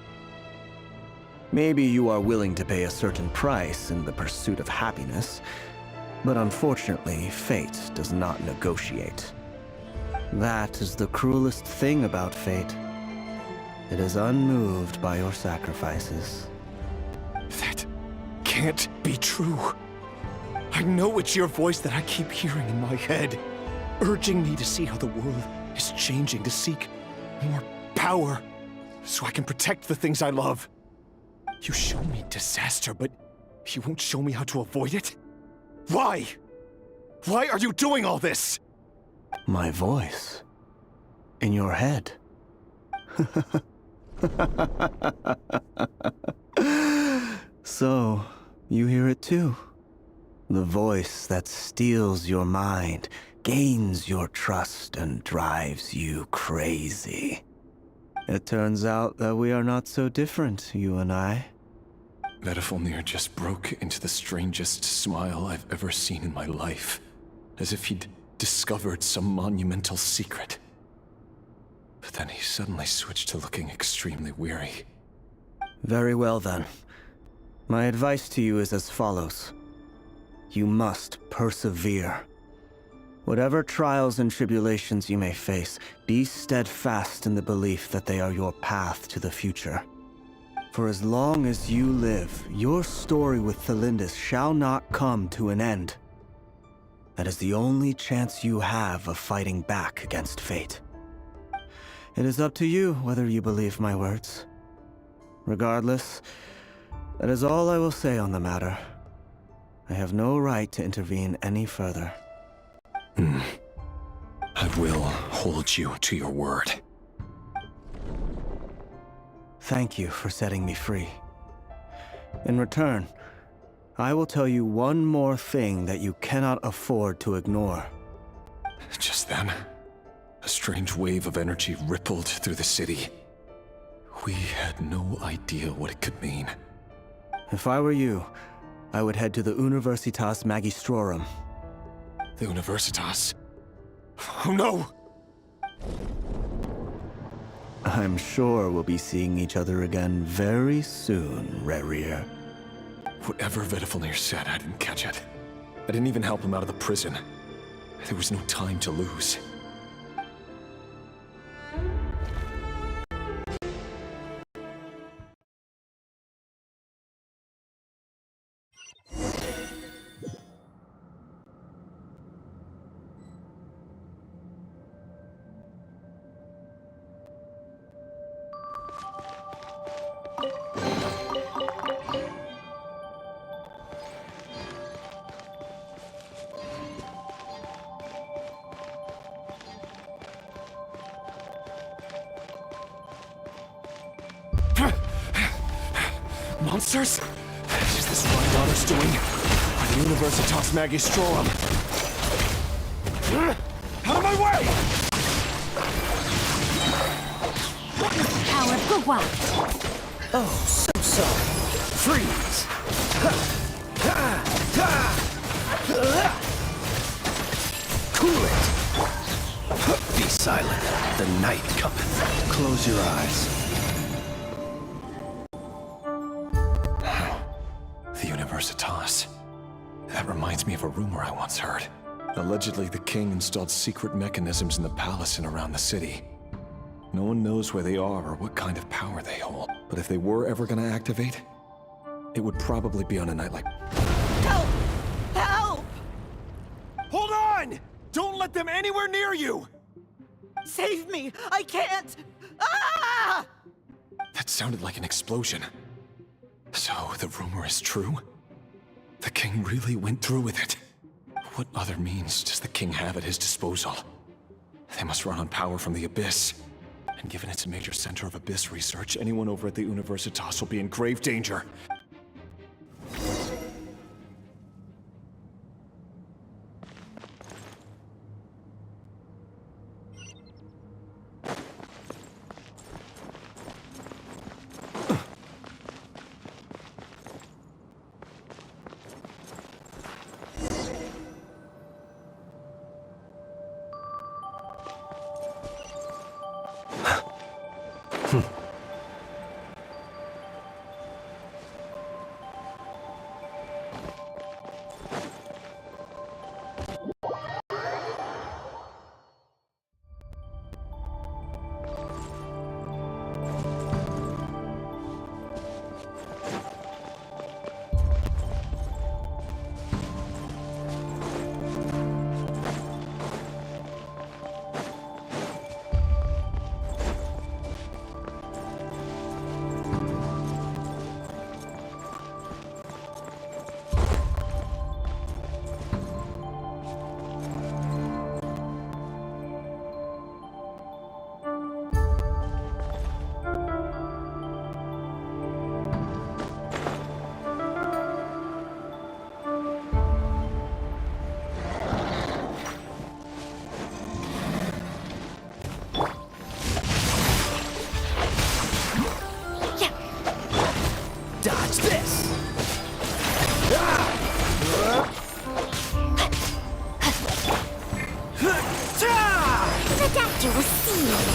Maybe you are willing to pay a certain price in the pursuit of happiness, but unfortunately, fate does not negotiate. That is the cruelest thing about fate. It is unmoved by your sacrifices. That can't be true. I know it's your voice that I keep hearing in my head, urging me to see how the world is changing, to seek more power, so I can protect the things I love. You show me disaster, but you won't show me how to avoid it? Why? Why are you doing all this? My voice. In your head. So, you hear it too? The voice that steals your mind, gains your trust, and drives you crazy. It turns out that we are not so different, you and I. Vedalfnir just broke into the strangest smile I've ever seen in my life. As if he'd discovered some monumental secret. But then he suddenly switched to looking extremely weary. Very well then. My advice to you is as follows. You must persevere. Whatever trials and tribulations you may face, be steadfast in the belief that they are your path to the future. For as long as you live, your story with Thelindis shall not come to an end. That is the only chance you have of fighting back against fate. It is up to you whether you believe my words. Regardless, that is all I will say on the matter. I have no right to intervene any further. I will hold you to your word. Thank you for setting me free. In return, I will tell you one more thing that you cannot afford to ignore. Just then, a strange wave of energy rippled through the city. We had no idea what it could mean. If I were you, I would head to the Universitas Magistrorum. The Universitas? Oh no! I'm sure we'll be seeing each other again very soon, Rerir. Whatever Vedifalnir said, I didn't catch it. I didn't even help him out of the prison. There was no time to lose. Monsters? Is this what my daughter's doing? By the Universitas Magistrorum. Out of my way! Witness the power of Gua! Oh, so sorry. Freeze! Cool it! Be silent. The night cometh. Close your eyes. The Universitas. That reminds me of a rumor I once heard. Allegedly, the king installed secret mechanisms in the palace and around the city. No one knows where they are or what kind of power they hold. But if they were ever gonna activate, it would probably be on a night like... Help! Help! Hold on! Don't let them anywhere near you! Save me! I can't! Ah! That sounded like an explosion. So, the rumor is true? The king really went through with it? What other means does the king have at his disposal? They must run on power from the Abyss. And given it's a major center of Abyss research, anyone over at the Universitas will be in grave danger. Dodge this! statue was sealed.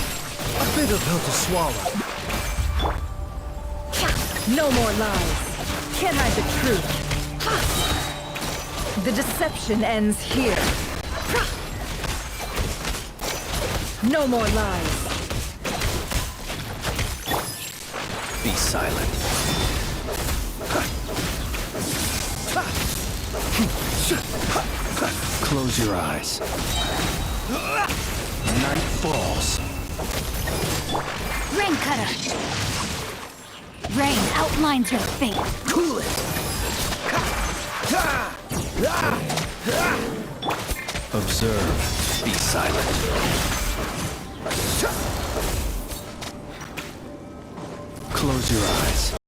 A bitter pill to swallow. No more lies. Can't hide the truth. The deception ends here. No more lies. Be silent. Close your eyes. Night falls. Rain Cutter. Rain outlines your fate. Cool it. Observe. Be silent. Close your eyes.